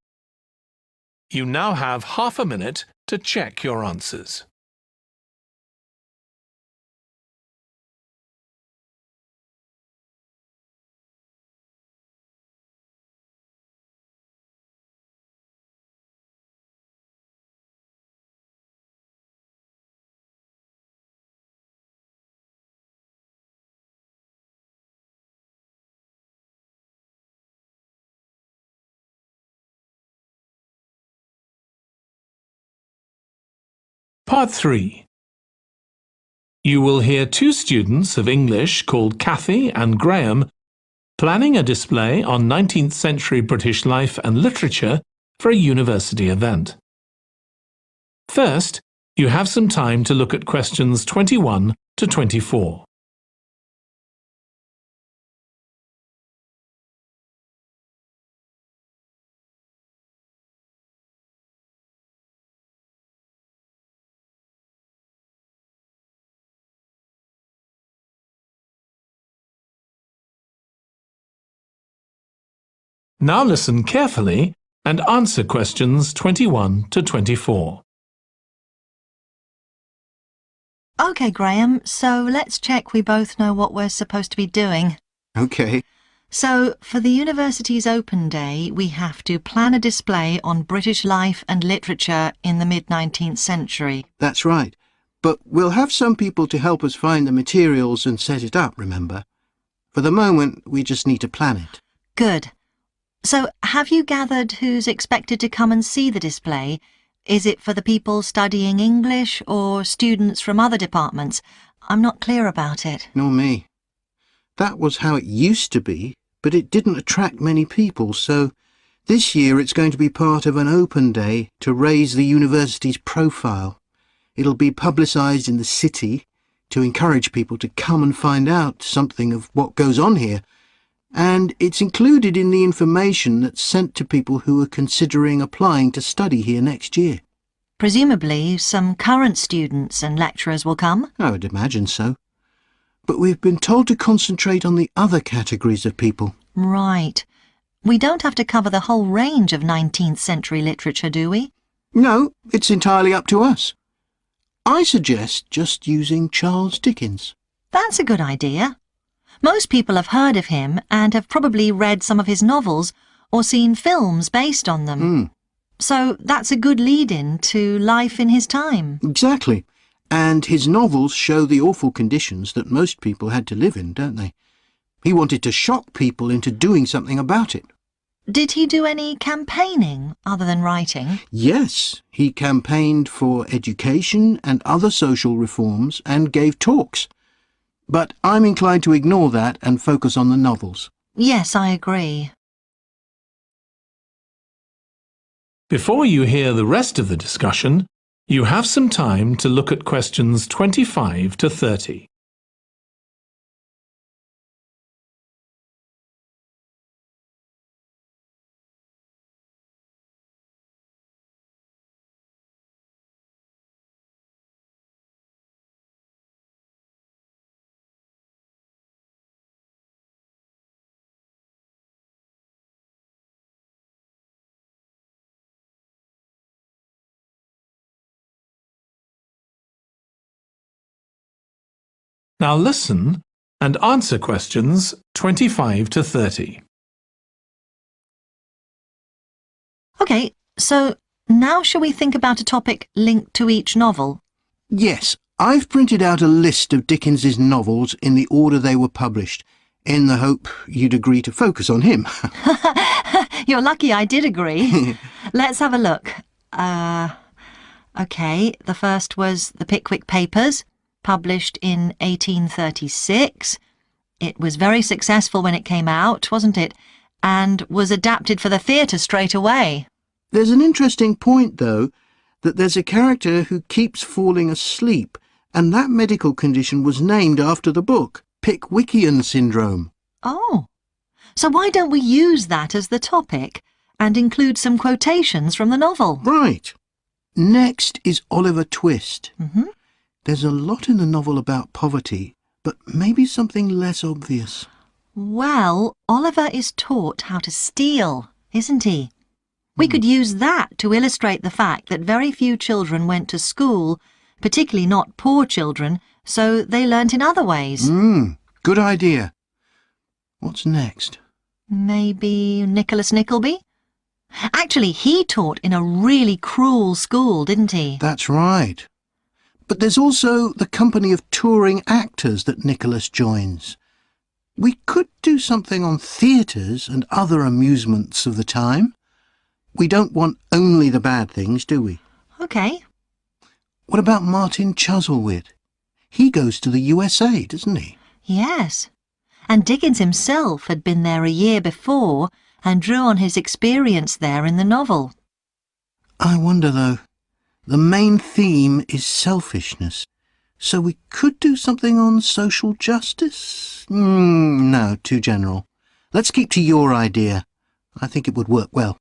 You now have half a minute to check your answers. Part 3. You will hear two students of English called Kathy and Graham planning a display on 19th century British life and literature for a university event. First, you have some time to look at questions 21 to 24. Now listen carefully and answer questions 21 to 24. OK, Graham, so let's check we both know what we're supposed to be doing. OK. So, for the university's open day, we have to plan a display on British life and literature in the mid-19th century. That's right. But we'll have some people to help us find the materials and set it up, remember? For the moment, we just need to plan it. Good. So, have you gathered who's expected to come and see the display? Is it for the people studying English or students from other departments? I'm not clear about it. Nor me. That was how it used to be, but it didn't attract many people, so this year it's going to be part of an open day to raise the university's profile. It'll be publicised in the city to encourage people to come and find out something of what goes on here. And it's included in the information that's sent to people who are considering applying to study here next year. Presumably, some current students and lecturers will come? I would imagine so. But we've been told to concentrate on the other categories of people. Right. We don't have to cover the whole range of 19th century literature, do we? No, it's entirely up to us. I suggest just using Charles Dickens. That's a good idea. Most people have heard of him and have probably read some of his novels or seen films based on them. So that's a good lead-in to life in his time. Exactly. And his novels show the awful conditions that most people had to live in, don't they? He wanted to shock people into doing something about it. Did he do any campaigning other than writing? Yes, he campaigned for education and other social reforms and gave talks. But I'm inclined to ignore that and focus on the novels. Yes, I agree. Before you hear the rest of the discussion, you have some time to look at questions 25 to 30. Now listen and answer questions 25 to 30. OK, so now shall we think about a topic linked to each novel? Yes, I've printed out a list of Dickens's novels in the order they were published, in the hope you'd agree to focus on him. You're lucky I did agree. Let's have a look. OK, the first was The Pickwick Papers, published in 1836. It was very successful when it came out, wasn't it? And was adapted for the theatre straight away. There's an interesting point, though, that there's a character who keeps falling asleep, and that medical condition was named after the book, Pickwickian syndrome. Oh, so why don't we use that as the topic and include some quotations from the novel? Right. Next is Oliver Twist. Mm-hmm. There's a lot in the novel about poverty, but maybe something less obvious. Well, Oliver is taught how to steal, isn't he? We could use that to illustrate the fact that very few children went to school, particularly not poor children, so they learnt in other ways. Good idea. What's next? Maybe Nicholas Nickleby? Actually, he taught in a really cruel school, didn't he? That's right. But there's also the company of touring actors that Nicholas joins. We could do something on theatres and other amusements of the time. We don't want only the bad things, do we? OK. What about Martin Chuzzlewit? He goes to the USA, doesn't he? Yes. And Dickens himself had been there a year before and drew on his experience there in the novel. I wonder, though. The main theme is selfishness. So we could do something on social justice? No, too general. Let's keep to your idea. I think it would work well.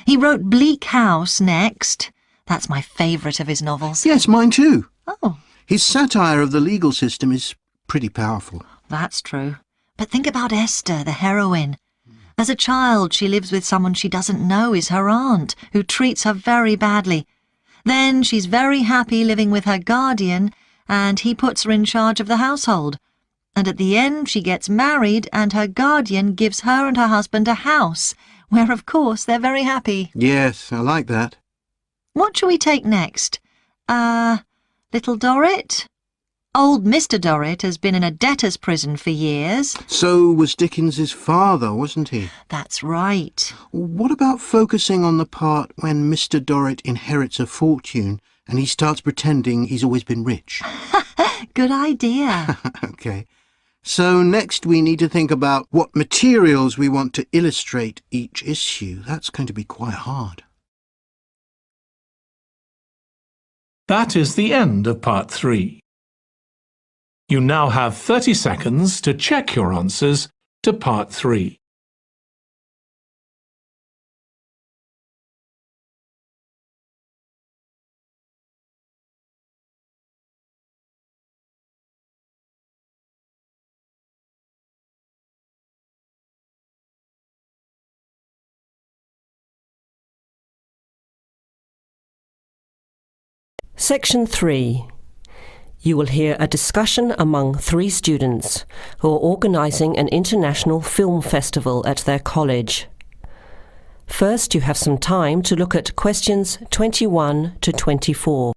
He wrote Bleak House next. That's my favourite of his novels. Yes, mine too. Oh. His satire of the legal system is pretty powerful. That's true. But think about Esther, the heroine. As a child, she lives with someone she doesn't know is her aunt, who treats her very badly. Then she's very happy living with her guardian, and he puts her in charge of the household. And at the end, she gets married, and her guardian gives her and her husband a house, where, of course, they're very happy. Yes, I like that. What shall we take next? Little Dorrit? Old Mr. Dorrit has been in a debtor's prison for years. So was Dickens's father, wasn't he? That's right. What about focusing on the part when Mr. Dorrit inherits a fortune and he starts pretending he's always been rich? Good idea. OK. So next we need to think about what materials we want to illustrate each issue. That's going to be quite hard. That is the end of part 3. You now have 30 seconds to check your answers to part 3. Section 3. You will hear a discussion among 3 students who are organising an international film festival at their college. First, you have some time to look at questions 21 to 24.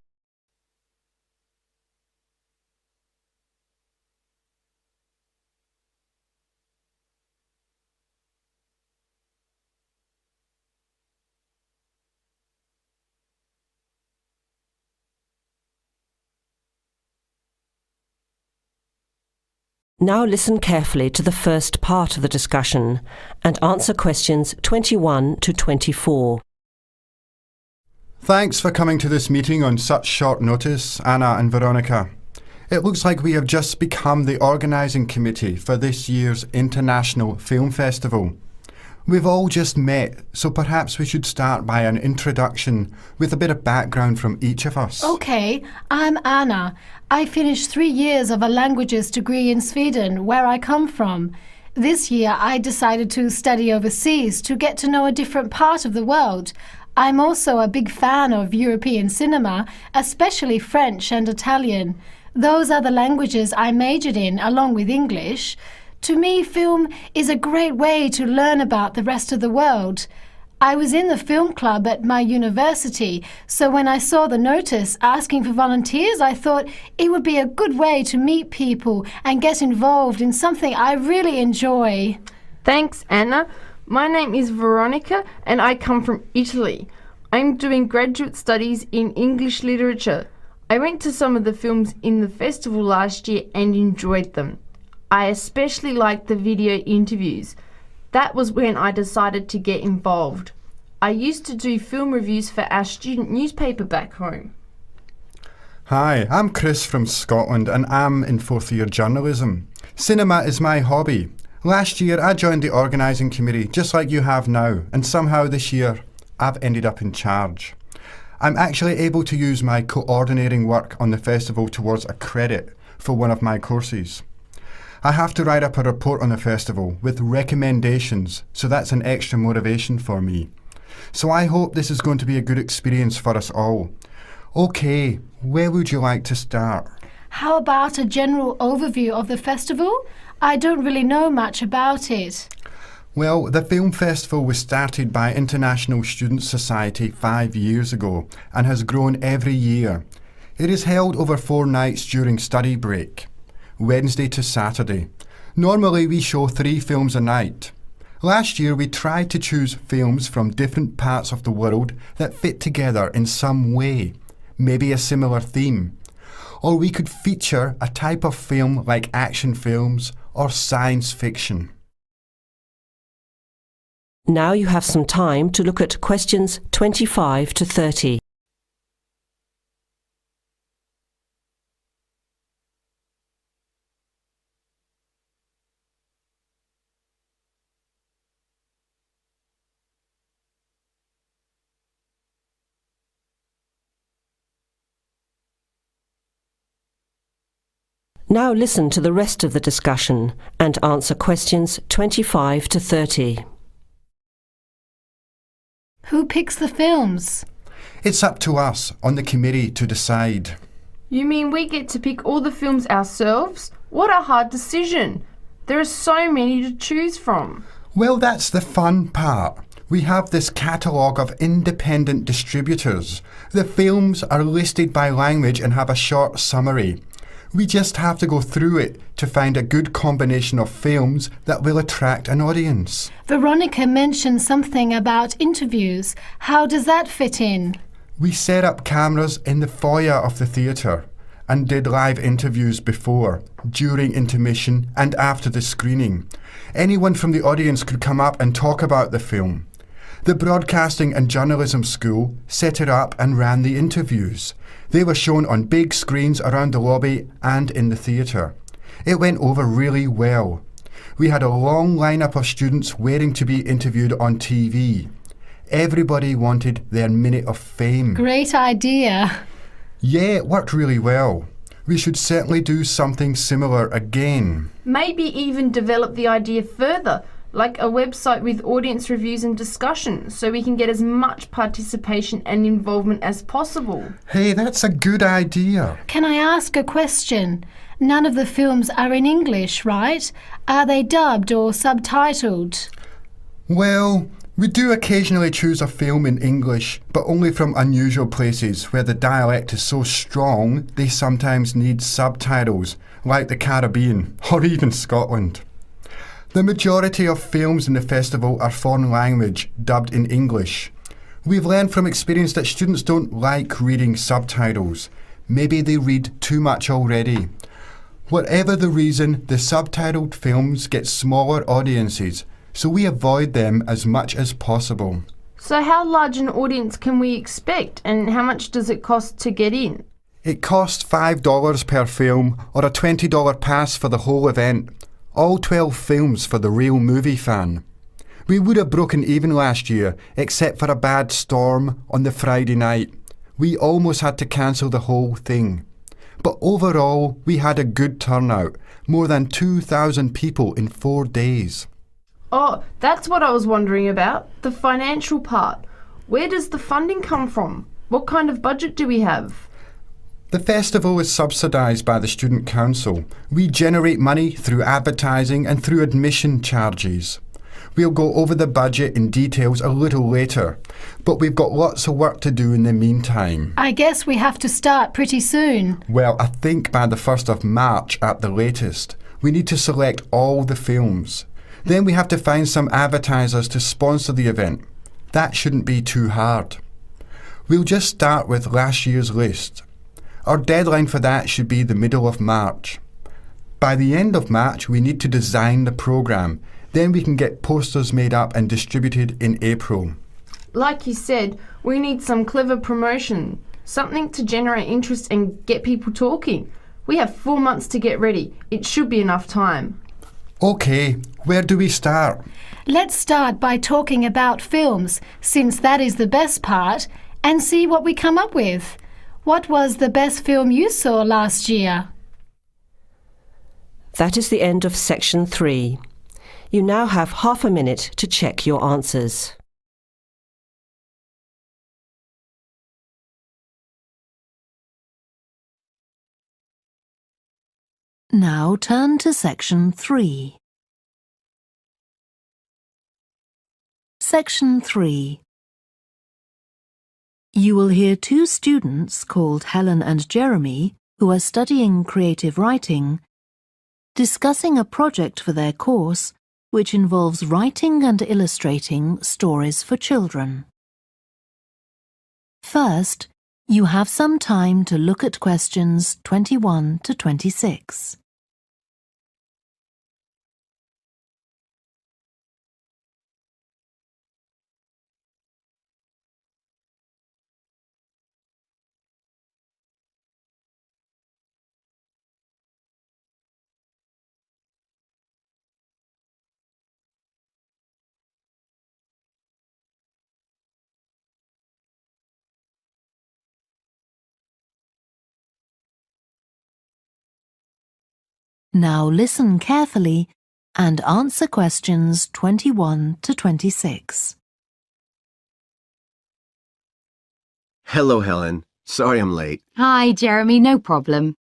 Now listen carefully to the first part of the discussion and answer questions 21 to 24. Thanks for coming to this meeting on such short notice, Anna and Veronica. It looks like we have just become the organising committee for this year's International Film Festival. We've all just met, so perhaps we should start by an introduction with a bit of background from each of us. OK, I'm Anna. I finished 3 years of a languages degree in Sweden, where I come from. This year I decided to study overseas to get to know a different part of the world. I'm also a big fan of European cinema, especially French and Italian. Those are the languages I majored in, along with English. To me, film is a great way to learn about the rest of the world. I was in the film club at my university, so when I saw the notice asking for volunteers, I thought it would be a good way to meet people and get involved in something I really enjoy. Thanks, Anna. My name is Veronica and I come from Italy. I'm doing graduate studies in English literature. I went to some of the films in the festival last year and enjoyed them. I especially liked the video interviews. That was when I decided to get involved. I used to do film reviews for our student newspaper back home. Hi, I'm Chris from Scotland and I'm in 4th year journalism. Cinema is my hobby. Last year I joined the organising committee just like you have now, and somehow this year I've ended up in charge. I'm actually able to use my coordinating work on the festival towards a credit for one of my courses. I have to write up a report on the festival with recommendations, so that's an extra motivation for me. So I hope this is going to be a good experience for us all. Okay, where would you like to start? How about a general overview of the festival? I don't really know much about it. Well, the film festival was started by International Student Society 5 years ago and has grown every year. It is held over 4 nights during study break, Wednesday to Saturday. Normally we show 3 films a night. Last year we tried to choose films from different parts of the world that fit together in some way, maybe a similar theme. Or we could feature a type of film like action films or science fiction. Now you have some time to look at questions 25 to 30. Now listen to the rest of the discussion and answer questions 25 to 30. Who picks the films? It's up to us on the committee to decide. You mean we get to pick all the films ourselves? What a hard decision. There are so many to choose from. Well, that's the fun part. We have this catalogue of independent distributors. The films are listed by language and have a short summary. We just have to go through it to find a good combination of films that will attract an audience. Veronica mentioned something about interviews. How does that fit in? We set up cameras in the foyer of the theatre and did live interviews before, during intermission and after the screening. Anyone from the audience could come up and talk about the film. The Broadcasting and Journalism School set it up and ran the interviews. They were shown on big screens around the lobby and in the theatre. It went over really well. We had a long lineup of students waiting to be interviewed on TV. Everybody wanted their minute of fame. Great idea. Yeah, it worked really well. We should certainly do something similar again. Maybe even develop the idea further, like a website with audience reviews and discussion, so we can get as much participation and involvement as possible. Hey, that's a good idea. Can I ask a question? None of the films are in English, right? Are they dubbed or subtitled? Well, we do occasionally choose a film in English, but only from unusual places where the dialect is so strong they sometimes need subtitles, like the Caribbean or even Scotland. The majority of films in the festival are foreign language, dubbed in English. We've learned from experience that students don't like reading subtitles. Maybe they read too much already. Whatever the reason, the subtitled films get smaller audiences, so we avoid them as much as possible. So how large an audience can we expect, and how much does it cost to get in? It costs $5 per film or a $20 pass for the whole event. All 12 films for the real movie fan. We would have broken even last year, except for a bad storm on the Friday night. We almost had to cancel the whole thing. But overall, we had a good turnout, more than 2,000 people in 4 days. Oh, that's what I was wondering about, the financial part. Where does the funding come from? What kind of budget do we have? The festival is subsidised by the Student Council. We generate money through advertising and through admission charges. We'll go over the budget in details a little later, but we've got lots of work to do in the meantime. I guess we have to start pretty soon. Well, I think by the 1st of March at the latest. We need to select all the films. Then we have to find some advertisers to sponsor the event. That shouldn't be too hard. We'll just start with last year's list. Our deadline for that should be the middle of March. By the end of March, we need to design the programme. Then we can get posters made up and distributed in April. Like you said, we need some clever promotion, something to generate interest and get people talking. We have 4 months to get ready. It should be enough time. OK, where do we start? Let's start by talking about films, since that is the best part, and see what we come up with. What was the best film you saw last year? That is the end of section 3. You now have half a minute to check your answers. Now turn to section 3. Section 3. You will hear 2 students called Helen and Jeremy, who are studying creative writing, discussing a project for their course which involves writing and illustrating stories for children. First, you have some time to look at questions 21 to 26. Now listen carefully and answer questions 21 to 26. Hello, Helen. Sorry I'm late. Hi, Jeremy, no problem.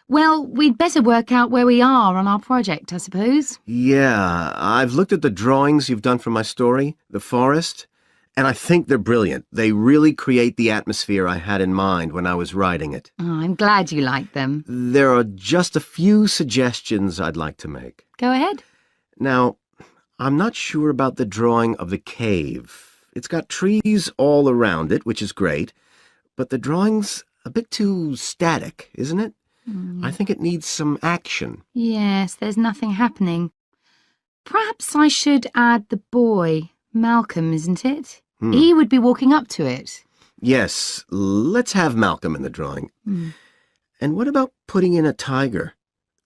Well, we'd better work out where we are on our project, I suppose. Yeah, I've looked at the drawings you've done for my story, The Forest, and I think they're brilliant. They really create the atmosphere I had in mind when I was writing it. Oh, I'm glad you like them. There are just a few suggestions I'd like to make. Go ahead. Now, I'm not sure about the drawing of the cave. It's got trees all around it, which is great, but the drawing's a bit too static, isn't it? I think it needs some action. Yes, there's nothing happening. Perhaps I should add the boy, Malcolm, isn't it? He would be walking up to it. Yes, let's have Malcolm in the drawing. And what about putting in a tiger?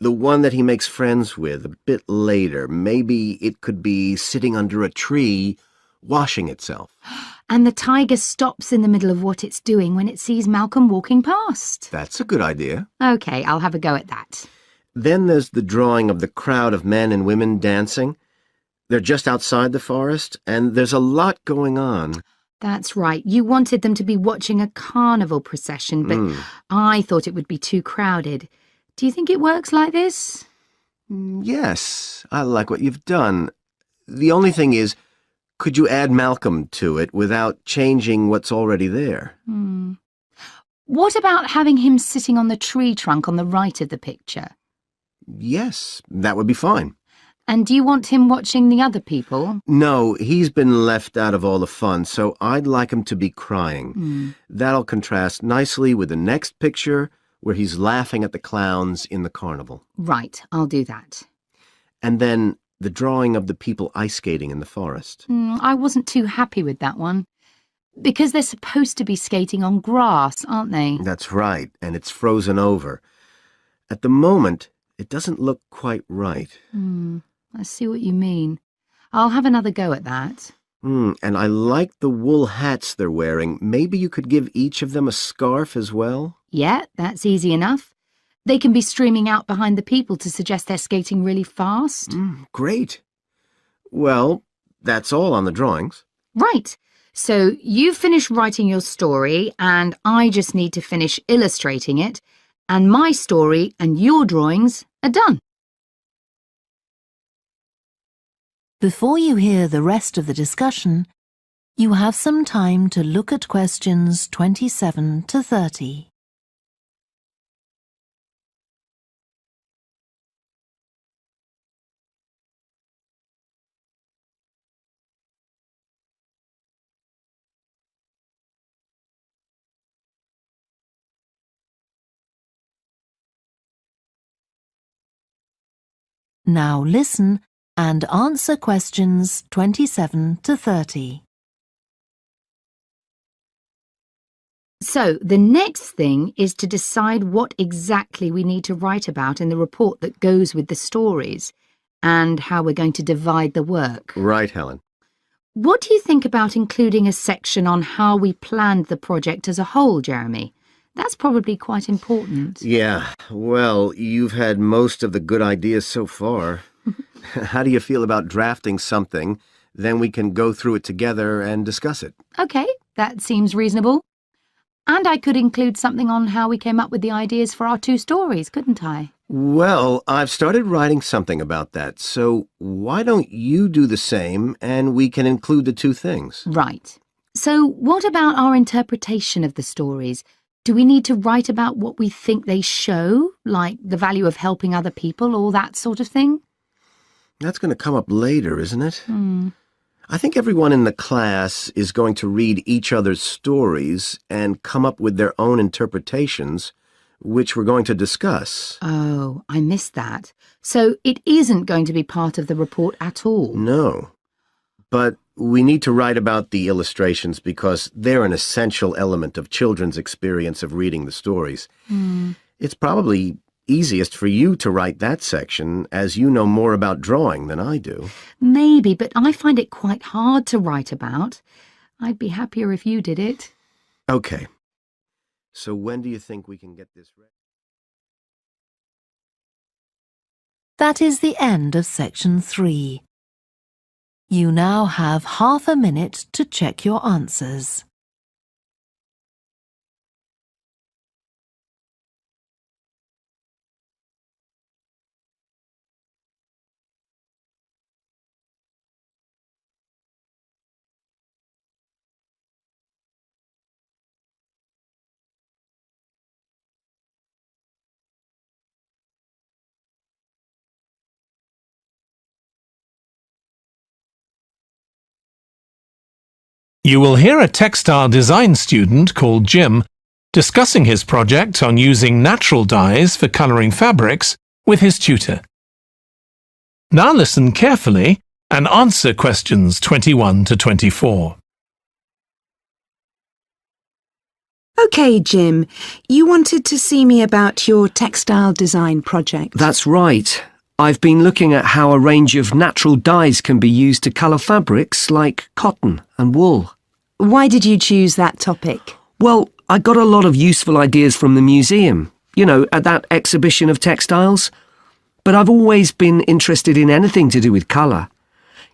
The one that he makes friends with a bit later. Maybe it could be sitting under a tree, washing itself. And the tiger stops in the middle of what it's doing when it sees Malcolm walking past. That's a good idea. OK, I'll have a go at that. Then there's the drawing of the crowd of men and women dancing. They're just outside the forest, and there's a lot going on. That's right. You wanted them to be watching a carnival procession, but I thought it would be too crowded. Do you think it works like this? Yes, I like what you've done. The only thing is, could you add Malcolm to it without changing what's already there? What about having him sitting on the tree trunk on the right of the picture? Yes, that would be fine. And do you want him watching the other people? No, he's been left out of all the fun, so I'd like him to be crying. That'll contrast nicely with the next picture, where he's laughing at the clowns in the carnival. Right, I'll do that. And then the drawing of the people ice skating in the forest. I wasn't too happy with that one. Because they're supposed to be skating on grass, aren't they? That's right, and it's frozen over. At the moment, it doesn't look quite right. I see what you mean. I'll have another go at that. And I like the wool hats they're wearing. Maybe you could give each of them a scarf as well? Yeah, that's easy enough. They can be streaming out behind the people to suggest they're skating really fast. Great. Well, that's all on the drawings. Right. So you've finished writing your story, and I just need to finish illustrating it, and my story and your drawings are done. Before you hear the rest of the discussion, you have some time to look at questions 27 to 30. Now listen and answer questions 27 to 30. So, the next thing is to decide what exactly we need to write about in the report that goes with the stories, and how we're going to divide the work. Right, Helen. What do you think about including a section on how we planned the project as a whole, Jeremy? That's probably quite important. Yeah, well, you've had most of the good ideas so far. How do you feel about drafting something? Then we can go through it together and discuss it. Okay, that seems reasonable. And I could include something on how we came up with the ideas for our 2 stories, couldn't I? Well, I've started writing something about that, so why don't you do the same and we can include the 2 things? Right. So what about our interpretation of the stories? Do we need to write about what we think they show, like the value of helping other people or that sort of thing? That's going to come up later, isn't it? I think everyone in the class is going to read each other's stories and come up with their own interpretations, which we're going to discuss. Oh, I missed that. So it isn't going to be part of the report at all? No. But we need to write about the illustrations because they're an essential element of children's experience of reading the stories. It's probably easiest for you to write that section, as you know more about drawing than I do. Maybe, but I find it quite hard to write about. I'd be happier if you did it. Okay. So when do you think we can get this ready? That is the end of section 3. You now have half a minute to check your answers. You will hear a textile design student called Jim discussing his project on using natural dyes for colouring fabrics with his tutor. Now listen carefully and answer questions 21 to 24. OK, Jim, you wanted to see me about your textile design project. That's right. I've been looking at how a range of natural dyes can be used to colour fabrics like cotton and wool. Why did you choose that topic? Well, I got a lot of useful ideas from the museum, at that exhibition of textiles. But I've always been interested in anything to do with colour.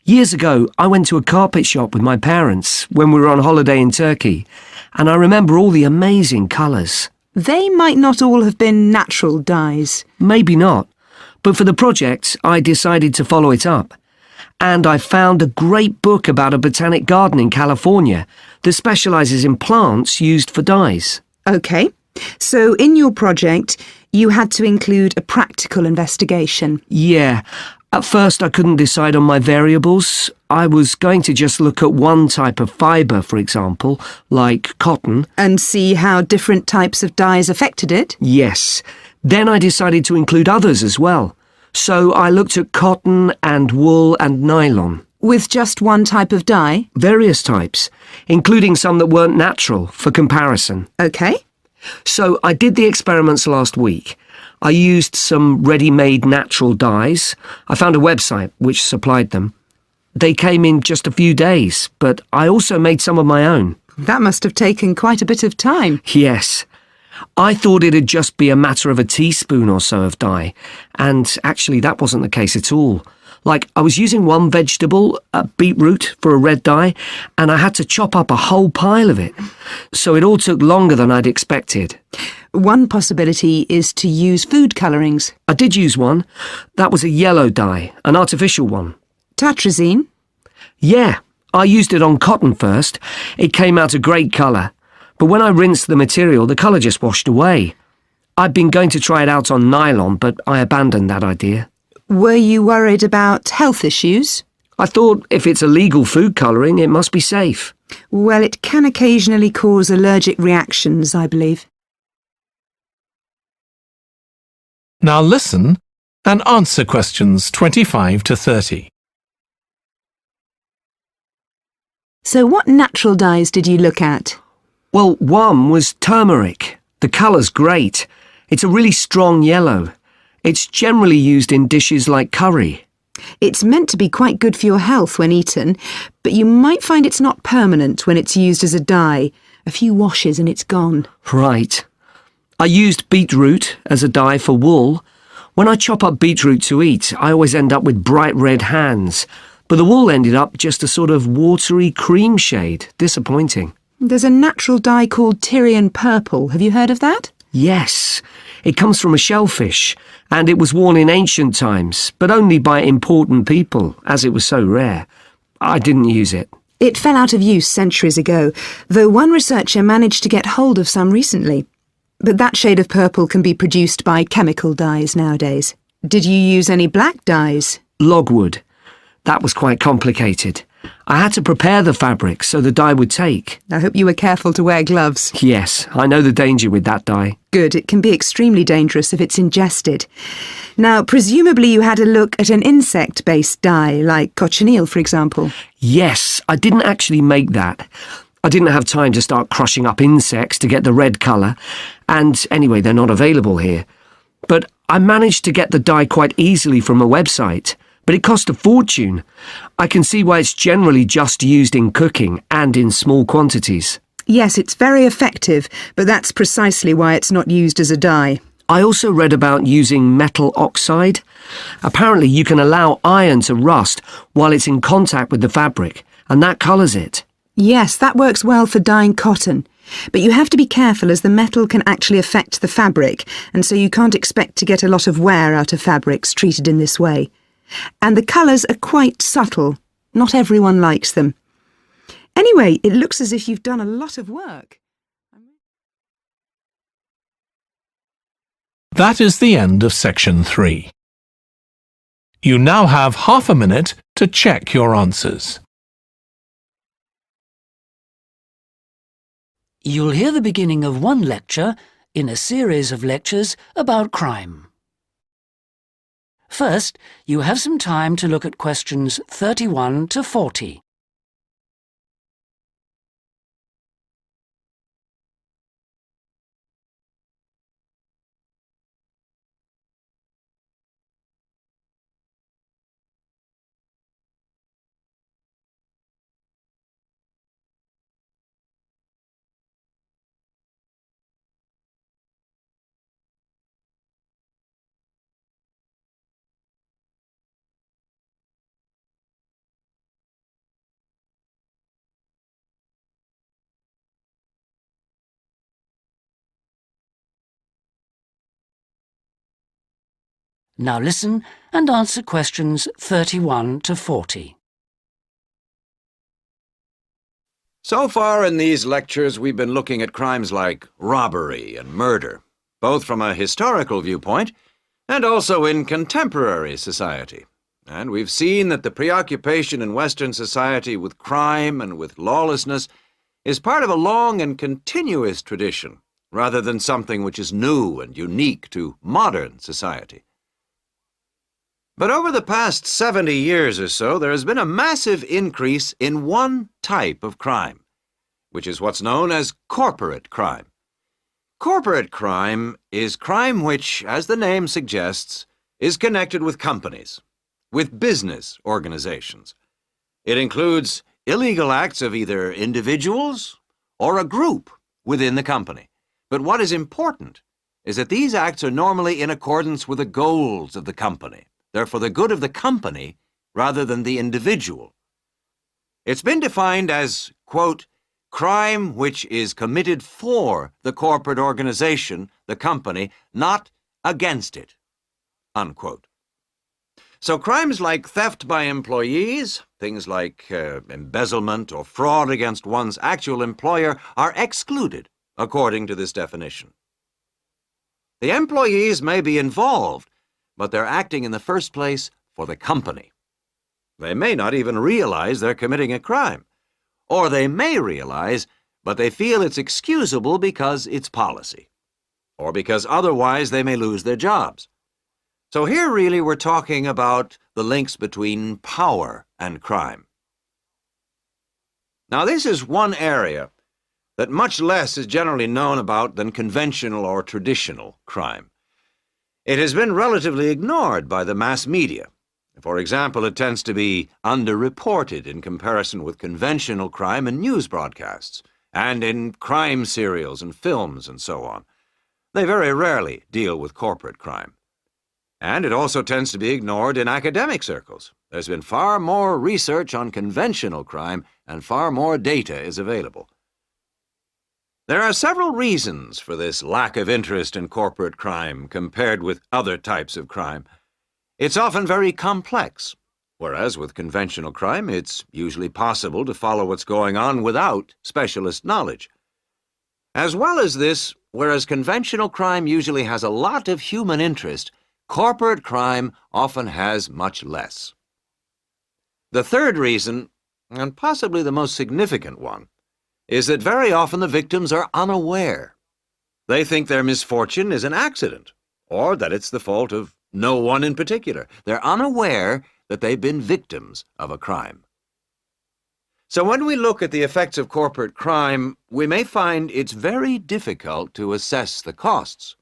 Years ago, I went to a carpet shop with my parents when we were on holiday in Turkey, and I remember all the amazing colours. They might not all have been natural dyes. Maybe not, but for the project, I decided to follow it up. And I found a great book about a botanic garden in California that specialises in plants used for dyes. OK, so in your project, you had to include a practical investigation. Yeah. At first I couldn't decide on my variables. I was going to just look at one type of fibre, for example, like cotton. And see how different types of dyes affected it? Yes. Then I decided to include others as well. So I looked at cotton and wool and nylon. With just one type of dye? Various types, including some that weren't natural, for comparison. OK. So I did the experiments last week. I used some ready-made natural dyes. I found a website which supplied them. They came in just a few days, but I also made some of my own. That must have taken quite a bit of time. Yes. I thought it'd just be a matter of a teaspoon or so of dye, and actually that wasn't the case at all. Like, I was using one vegetable, a beetroot, for a red dye, and I had to chop up a whole pile of it. So it all took longer than I'd expected. One possibility is to use food colourings. I did use one. That was a yellow dye, an artificial one. Tartrazine? Yeah, I used it on cotton first. It came out a great colour. But when I rinsed the material, the colour just washed away. I'd been going to try it out on nylon, but I abandoned that idea. Were you worried about health issues? I thought if it's illegal food colouring, it must be safe. Well, it can occasionally cause allergic reactions, I believe. Now listen and answer questions 25 to 30. So what natural dyes did you look at? Well, one was turmeric. The colour's great. It's a really strong yellow. It's generally used in dishes like curry. It's meant to be quite good for your health when eaten, but you might find it's not permanent when it's used as a dye. A few washes and it's gone. Right. I used beetroot as a dye for wool. When I chop up beetroot to eat, I always end up with bright red hands. But the wool ended up just a sort of watery cream shade. Disappointing. There's a natural dye called Tyrian purple. Have you heard of that? Yes. It comes from a shellfish, and it was worn in ancient times, but only by important people, as it was so rare. I didn't use it. It fell out of use centuries ago, though one researcher managed to get hold of some recently. But that shade of purple can be produced by chemical dyes nowadays. Did you use any black dyes? Logwood. That was quite complicated. I had to prepare the fabric so the dye would take. I hope you were careful to wear gloves. Yes, I know the danger with that dye. Good, it can be extremely dangerous if it's ingested. Now, presumably you had a look at an insect-based dye, like cochineal, for example. Yes, I didn't actually make that. I didn't have time to start crushing up insects to get the red colour, and anyway, they're not available here. But I managed to get the dye quite easily from a website. But it cost a fortune. I can see why it's generally just used in cooking and in small quantities. Yes, it's very effective, but that's precisely why it's not used as a dye. I also read about using metal oxide. Apparently you can allow iron to rust while it's in contact with the fabric, and that colours it. Yes, that works well for dyeing cotton. But you have to be careful as the metal can actually affect the fabric, and so you can't expect to get a lot of wear out of fabrics treated in this way. And the colours are quite subtle. Not everyone likes them. Anyway, it looks as if you've done a lot of work. That is the end of section 3. You now have half a minute to check your answers. You'll hear the beginning of one lecture in a series of lectures about crime. First, you have some time to look at questions 31 to 40. Now listen and answer questions 31 to 40. So far in these lectures, we've been looking at crimes like robbery and murder, both from a historical viewpoint and also in contemporary society. And we've seen that the preoccupation in Western society with crime and with lawlessness is part of a long and continuous tradition, rather than something which is new and unique to modern society. But over the past 70 years or so, there has been a massive increase in one type of crime, which is what's known as corporate crime. Corporate crime is crime which, as the name suggests, is connected with companies, with business organizations. It includes illegal acts of either individuals or a group within the company. But what is important is that these acts are normally in accordance with the goals of the company. They're for the good of the company rather than the individual. It's been defined as, quote, crime which is committed for the corporate organization, the company, not against it, unquote. So crimes like theft by employees, things like embezzlement or fraud against one's actual employer are excluded according to this definition. The employees may be involved, but they're acting in the first place for the company. They may not even realize they're committing a crime. Or they may realize, but they feel it's excusable because it's policy. Or because otherwise they may lose their jobs. So here really we're talking about the links between power and crime. Now this is one area that much less is generally known about than conventional or traditional crime. It has been relatively ignored by the mass media. For example, it tends to be underreported in comparison with conventional crime in news broadcasts, and in crime serials and films and so on. They very rarely deal with corporate crime. And it also tends to be ignored in academic circles. There's been far more research on conventional crime, and far more data is available. There are several reasons for this lack of interest in corporate crime compared with other types of crime. It's often very complex, whereas with conventional crime, it's usually possible to follow what's going on without specialist knowledge. As well as this, whereas conventional crime usually has a lot of human interest, corporate crime often has much less. The third reason, and possibly the most significant one, is that very often the victims are unaware. They think their misfortune is an accident, or that it's the fault of no one in particular. They're unaware that they've been victims of a crime. So when we look at the effects of corporate crime, we may find it's very difficult to assess the costs.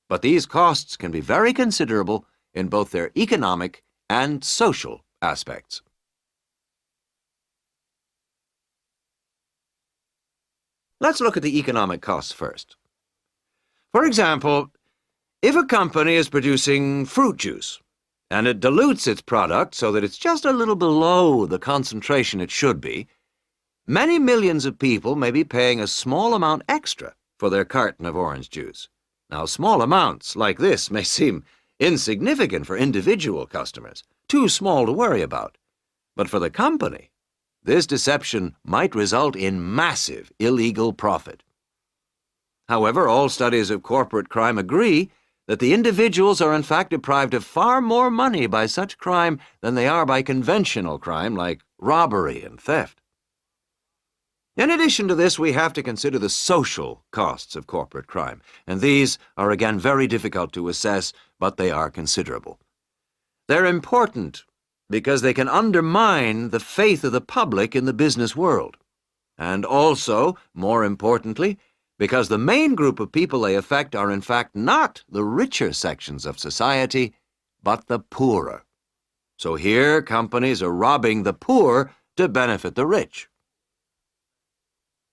But these costs can be very considerable in both their economic and social aspects. Let's look at the economic costs first. For example, if a company is producing fruit juice, and it dilutes its product so that it's just a little below the concentration it should be, many millions of people may be paying a small amount extra for their carton of orange juice. Now, small amounts like this may seem insignificant for individual customers, too small to worry about. But for the company, this deception might result in massive illegal profit. However, all studies of corporate crime agree that the individuals are in fact deprived of far more money by such crime than they are by conventional crime like robbery and theft. In addition to this, we have to consider the social costs of corporate crime, and these are again very difficult to assess, but they are considerable. They're important because they can undermine the faith of the public in the business world, and also, more importantly, because the main group of people they affect are in fact not the richer sections of society, but the poorer. So here, companies are robbing the poor to benefit the rich.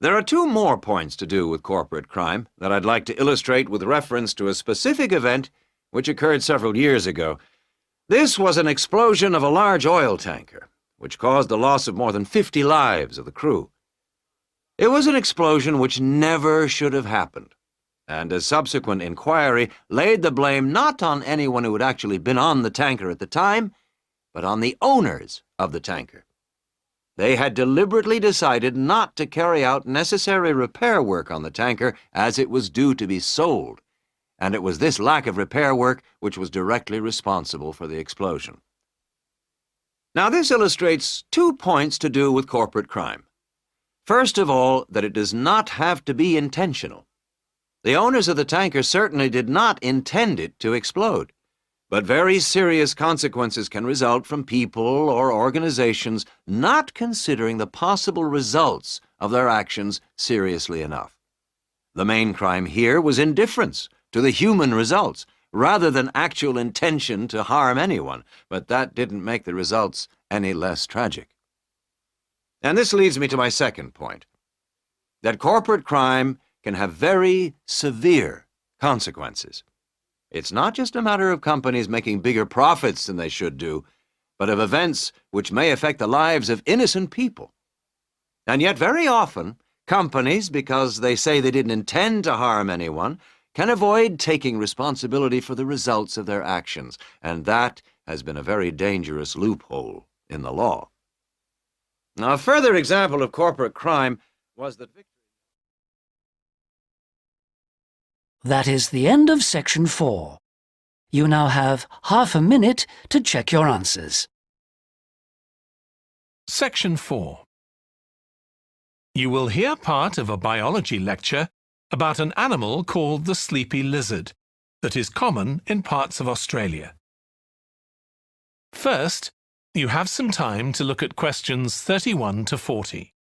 There are two more points to do with corporate crime that I'd like to illustrate with reference to a specific event which occurred several years ago. This was an explosion of a large oil tanker, which caused the loss of more than 50 lives of the crew. It was an explosion which never should have happened, and a subsequent inquiry laid the blame not on anyone who had actually been on the tanker at the time, but on the owners of the tanker. They had deliberately decided not to carry out necessary repair work on the tanker as it was due to be sold, and it was this lack of repair work which was directly responsible for the explosion. Now this illustrates 2 points to do with corporate crime. First of all, that it does not have to be intentional. The owners of the tanker certainly did not intend it to explode, but very serious consequences can result from people or organizations not considering the possible results of their actions seriously enough. The main crime here was indifference to the human results, rather than actual intention to harm anyone, but that didn't make the results any less tragic. And this leads me to my second point, that corporate crime can have very severe consequences. It's not just a matter of companies making bigger profits than they should do, but of events which may affect the lives of innocent people. And yet very often, companies, because they say they didn't intend to harm anyone, can avoid taking responsibility for the results of their actions, and that has been a very dangerous loophole in the law. Now, a further example of corporate crime was that That is the end of section 4. You now have half a minute to check your answers. Section 4. You will hear part of a biology lecture about an animal called the sleepy lizard that is common in parts of Australia. First, you have some time to look at questions 31 to 40.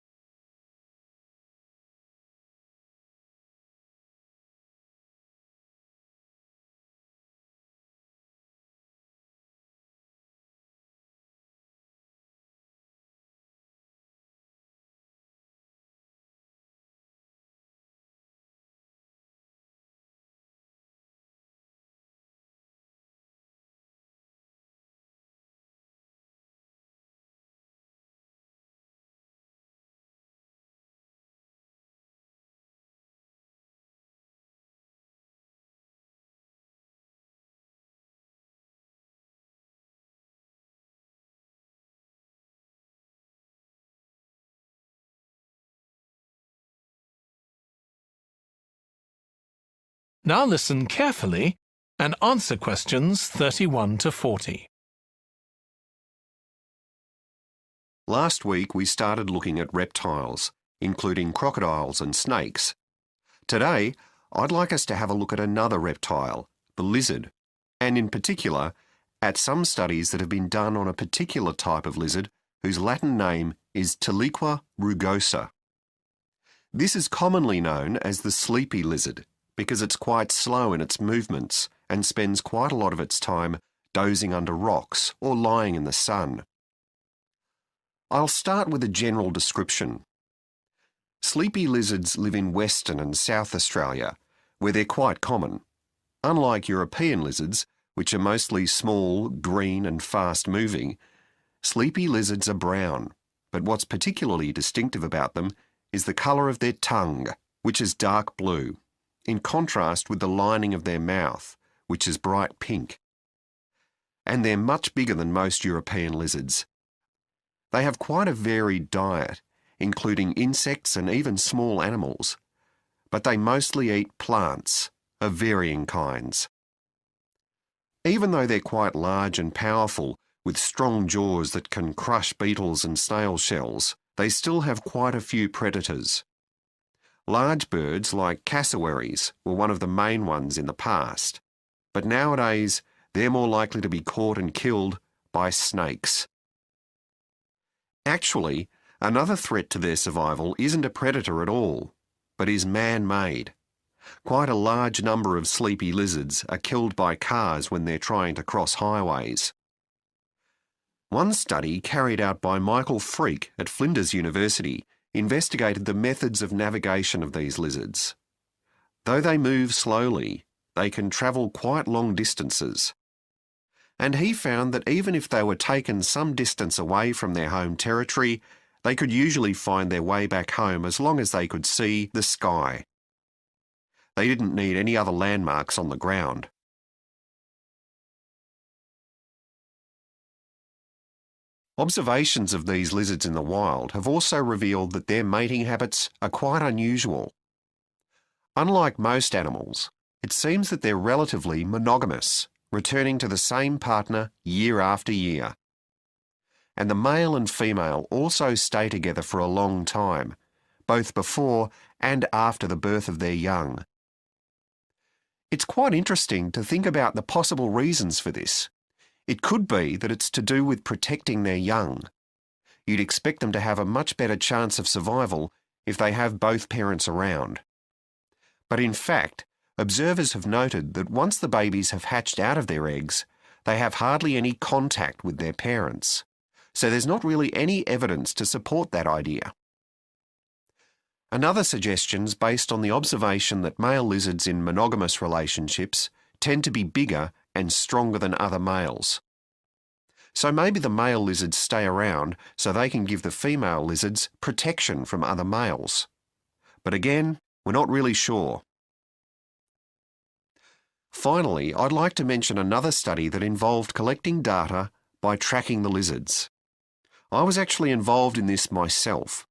Now listen carefully and answer questions 31 to 40. Last week we started looking at reptiles, including crocodiles and snakes. Today, I'd like us to have a look at another reptile, the lizard, and in particular, at some studies that have been done on a particular type of lizard whose Latin name is Tiliqua rugosa. This is commonly known as the sleepy lizard because it's quite slow in its movements and spends quite a lot of its time dozing under rocks or lying in the sun. I'll start with a general description. Sleepy lizards live in Western and South Australia, where they're quite common. Unlike European lizards, which are mostly small, green and fast-moving, sleepy lizards are brown, but what's particularly distinctive about them is the colour of their tongue, which is dark blue, in contrast with the lining of their mouth, which is bright pink. And they're much bigger than most European lizards. They have quite a varied diet, including insects and even small animals, but they mostly eat plants of varying kinds. Even though they're quite large and powerful, with strong jaws that can crush beetles and snail shells, they still have quite a few predators. Large birds like cassowaries were one of the main ones in the past, but nowadays they're more likely to be caught and killed by snakes. Actually, another threat to their survival isn't a predator at all, but is man-made. Quite a large number of sleepy lizards are killed by cars when they're trying to cross highways. One study carried out by Michael Freak at Flinders University investigated the methods of navigation of these lizards. Though they move slowly, they can travel quite long distances. And he found that even if they were taken some distance away from their home territory, they could usually find their way back home as long as they could see the sky. They didn't need any other landmarks on the ground. Observations of these lizards in the wild have also revealed that their mating habits are quite unusual. Unlike most animals, it seems that they're relatively monogamous, returning to the same partner year after year. And the male and female also stay together for a long time, both before and after the birth of their young. It's quite interesting to think about the possible reasons for this. It could be that it's to do with protecting their young. You'd expect them to have a much better chance of survival if they have both parents around. But in fact, observers have noted that once the babies have hatched out of their eggs, they have hardly any contact with their parents. So there's not really any evidence to support that idea. Another suggestion's based on the observation that male lizards in monogamous relationships tend to be bigger and stronger than other males. So maybe the male lizards stay around so they can give the female lizards protection from other males. But again, we're not really sure. Finally, I'd like to mention another study that involved collecting data by tracking the lizards. I was actually involved in this myself.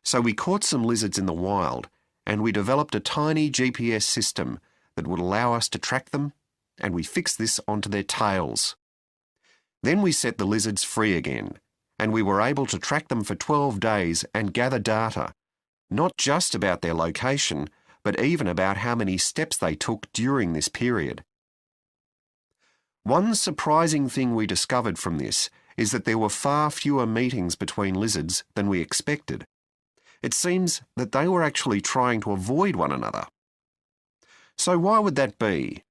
So we caught some lizards in the wild and we developed a tiny GPS system that would allow us to track them, and we fixed this onto their tails. Then we set the lizards free again, and we were able to track them for 12 days and gather data, not just about their location, but even about how many steps they took during this period. One surprising thing we discovered from this is that there were far fewer meetings between lizards than we expected. It seems that they were actually trying to avoid one another. So why would that be?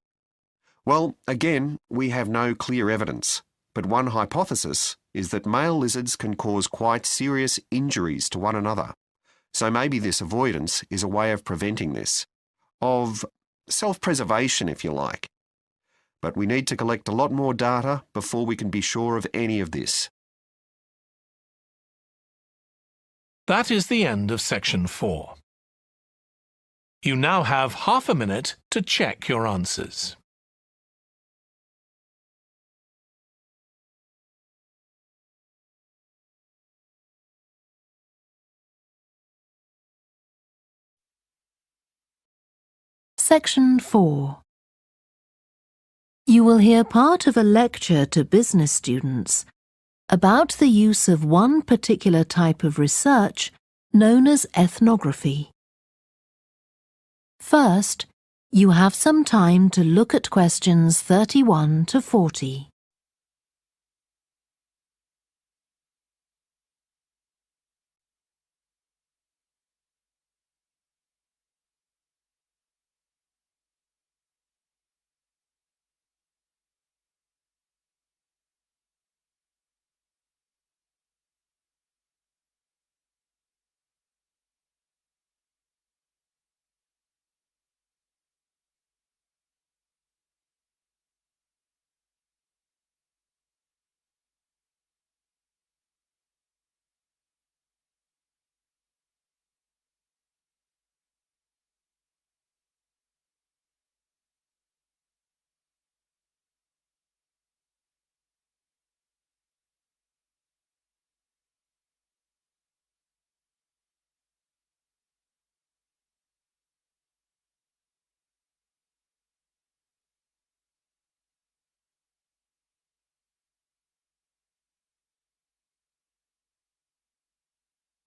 Well, again, we have no clear evidence, but one hypothesis is that male lizards can cause quite serious injuries to one another. So maybe this avoidance is a way of preventing this, of self-preservation, if you like. But we need to collect a lot more data before we can be sure of any of this. That is the end of section 4. You now have half a minute to check your answers. Section 4. You will hear part of a lecture to business students about the use of one particular type of research known as ethnography. First, you have some time to look at questions 31 to 40.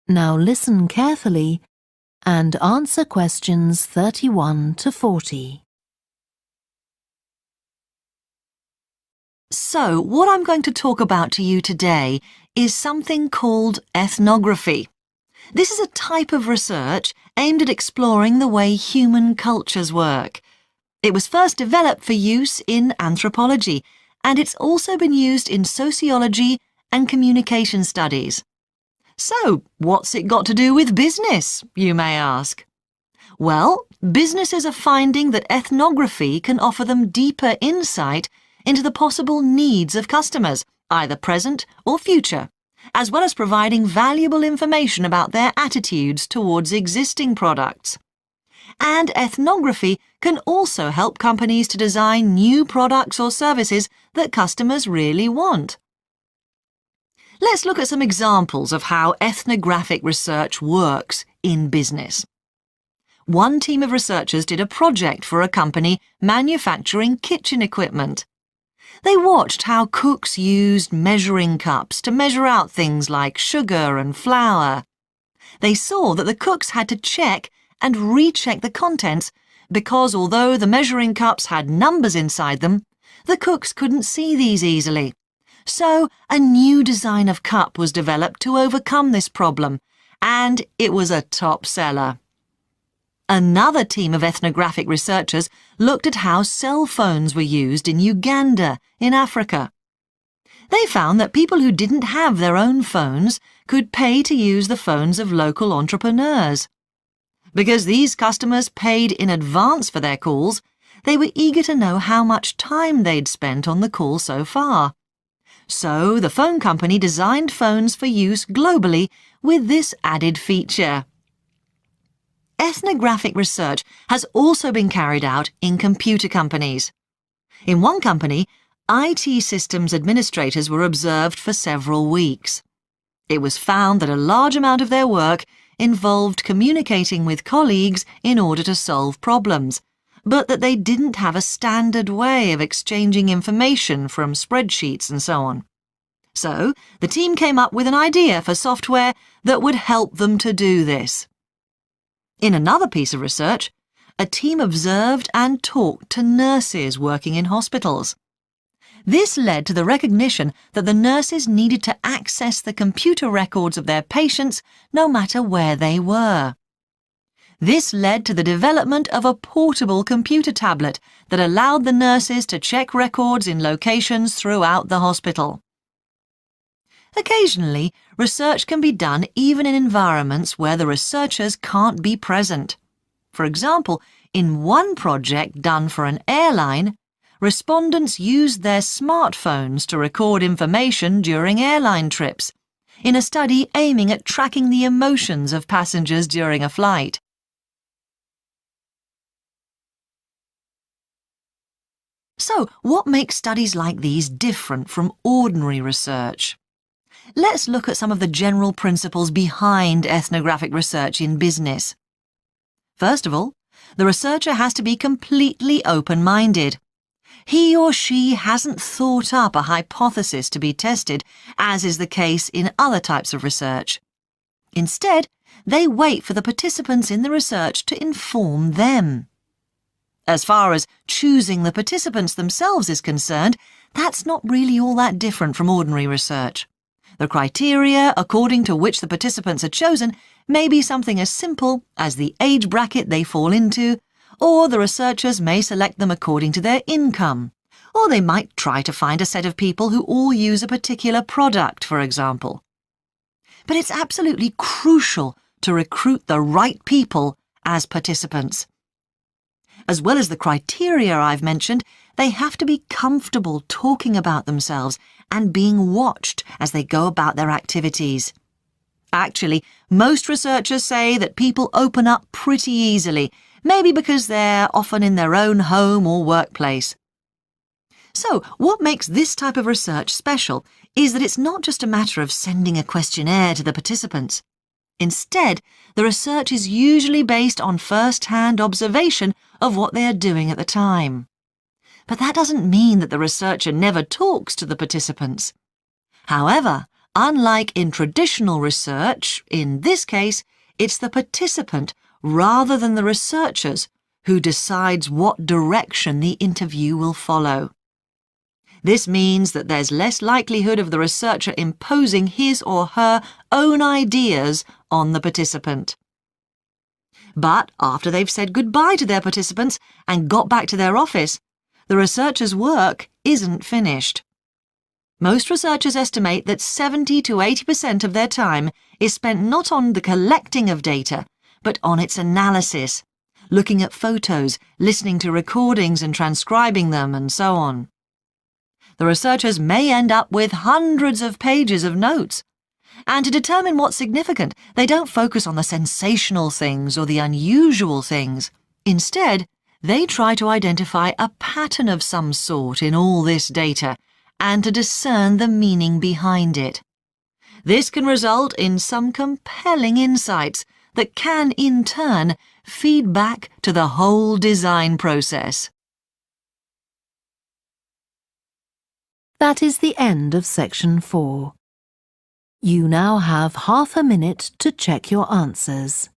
Now listen carefully and answer questions 31 to 40. So, what I'm going to talk about to you today is something called ethnography. This is a type of research aimed at exploring the way human cultures work. It was first developed for use in anthropology, and it's also been used in sociology and communication studies. So, what's it got to do with business, you may ask? Well, businesses are finding that ethnography can offer them deeper insight into the possible needs of customers, either present or future, as well as providing valuable information about their attitudes towards existing products. And ethnography can also help companies to design new products or services that customers really want. Let's look at some examples of how ethnographic research works in business. One team of researchers did a project for a company manufacturing kitchen equipment. They watched how cooks used measuring cups to measure out things like sugar and flour. They saw that the cooks had to check and recheck the contents because although the measuring cups had numbers inside them, the cooks couldn't see these easily. So a new design of cup was developed to overcome this problem, and it was a top seller. Another team of ethnographic researchers looked at how cell phones were used in Uganda, in Africa. They found that people who didn't have their own phones could pay to use the phones of local entrepreneurs. Because these customers paid in advance for their calls, they were eager to know how much time they'd spent on the call so far. So the phone company designed phones for use globally with this added feature. Ethnographic research has also been carried out in computer companies. In one company, IT systems administrators were observed for several weeks. It was found that a large amount of their work involved communicating with colleagues in order to solve problems, but that they didn't have a standard way of exchanging information from spreadsheets and so on. So, the team came up with an idea for software that would help them to do this. In another piece of research, a team observed and talked to nurses working in hospitals. This led to the recognition that the nurses needed to access the computer records of their patients no matter where they were. This led to the development of a portable computer tablet that allowed the nurses to check records in locations throughout the hospital. Occasionally, research can be done even in environments where the researchers can't be present. For example, in one project done for an airline, respondents used their smartphones to record information during airline trips, in a study aiming at tracking the emotions of passengers during a flight. So, what makes studies like these different from ordinary research? Let's look at some of the general principles behind ethnographic research in business. First of all, the researcher has to be completely open-minded. He or she hasn't thought up a hypothesis to be tested, as is the case in other types of research. Instead, they wait for the participants in the research to inform them. As far as choosing the participants themselves is concerned, that's not really all that different from ordinary research. The criteria according to which the participants are chosen may be something as simple as the age bracket they fall into, or the researchers may select them according to their income, or they might try to find a set of people who all use a particular product, for example. But it's absolutely crucial to recruit the right people as participants. As well as the criteria I've mentioned, they have to be comfortable talking about themselves and being watched as they go about their activities. Actually, most researchers say that people open up pretty easily, maybe because they're often in their own home or workplace. So, what makes this type of research special is that it's not just a matter of sending a questionnaire to the participants. Instead, the research is usually based on first-hand observation of what they are doing at the time. But that doesn't mean that the researcher never talks to the participants. However, unlike in traditional research, in this case, it's the participant rather than the researchers who decides what direction the interview will follow. This means that there's less likelihood of the researcher imposing his or her own ideas on the participant. But after they've said goodbye to their participants and got back to their office, the researcher's work isn't finished. Most researchers estimate that 70 to 80% of their time is spent not on the collecting of data, but on its analysis, looking at photos, listening to recordings and transcribing them, and so on. The researchers may end up with hundreds of pages of notes. And to determine what's significant, they don't focus on the sensational things or the unusual things. Instead, they try to identify a pattern of some sort in all this data and to discern the meaning behind it. This can result in some compelling insights that can, in turn, feed back to the whole design process. That is the end of section 4. You now have half a minute to check your answers.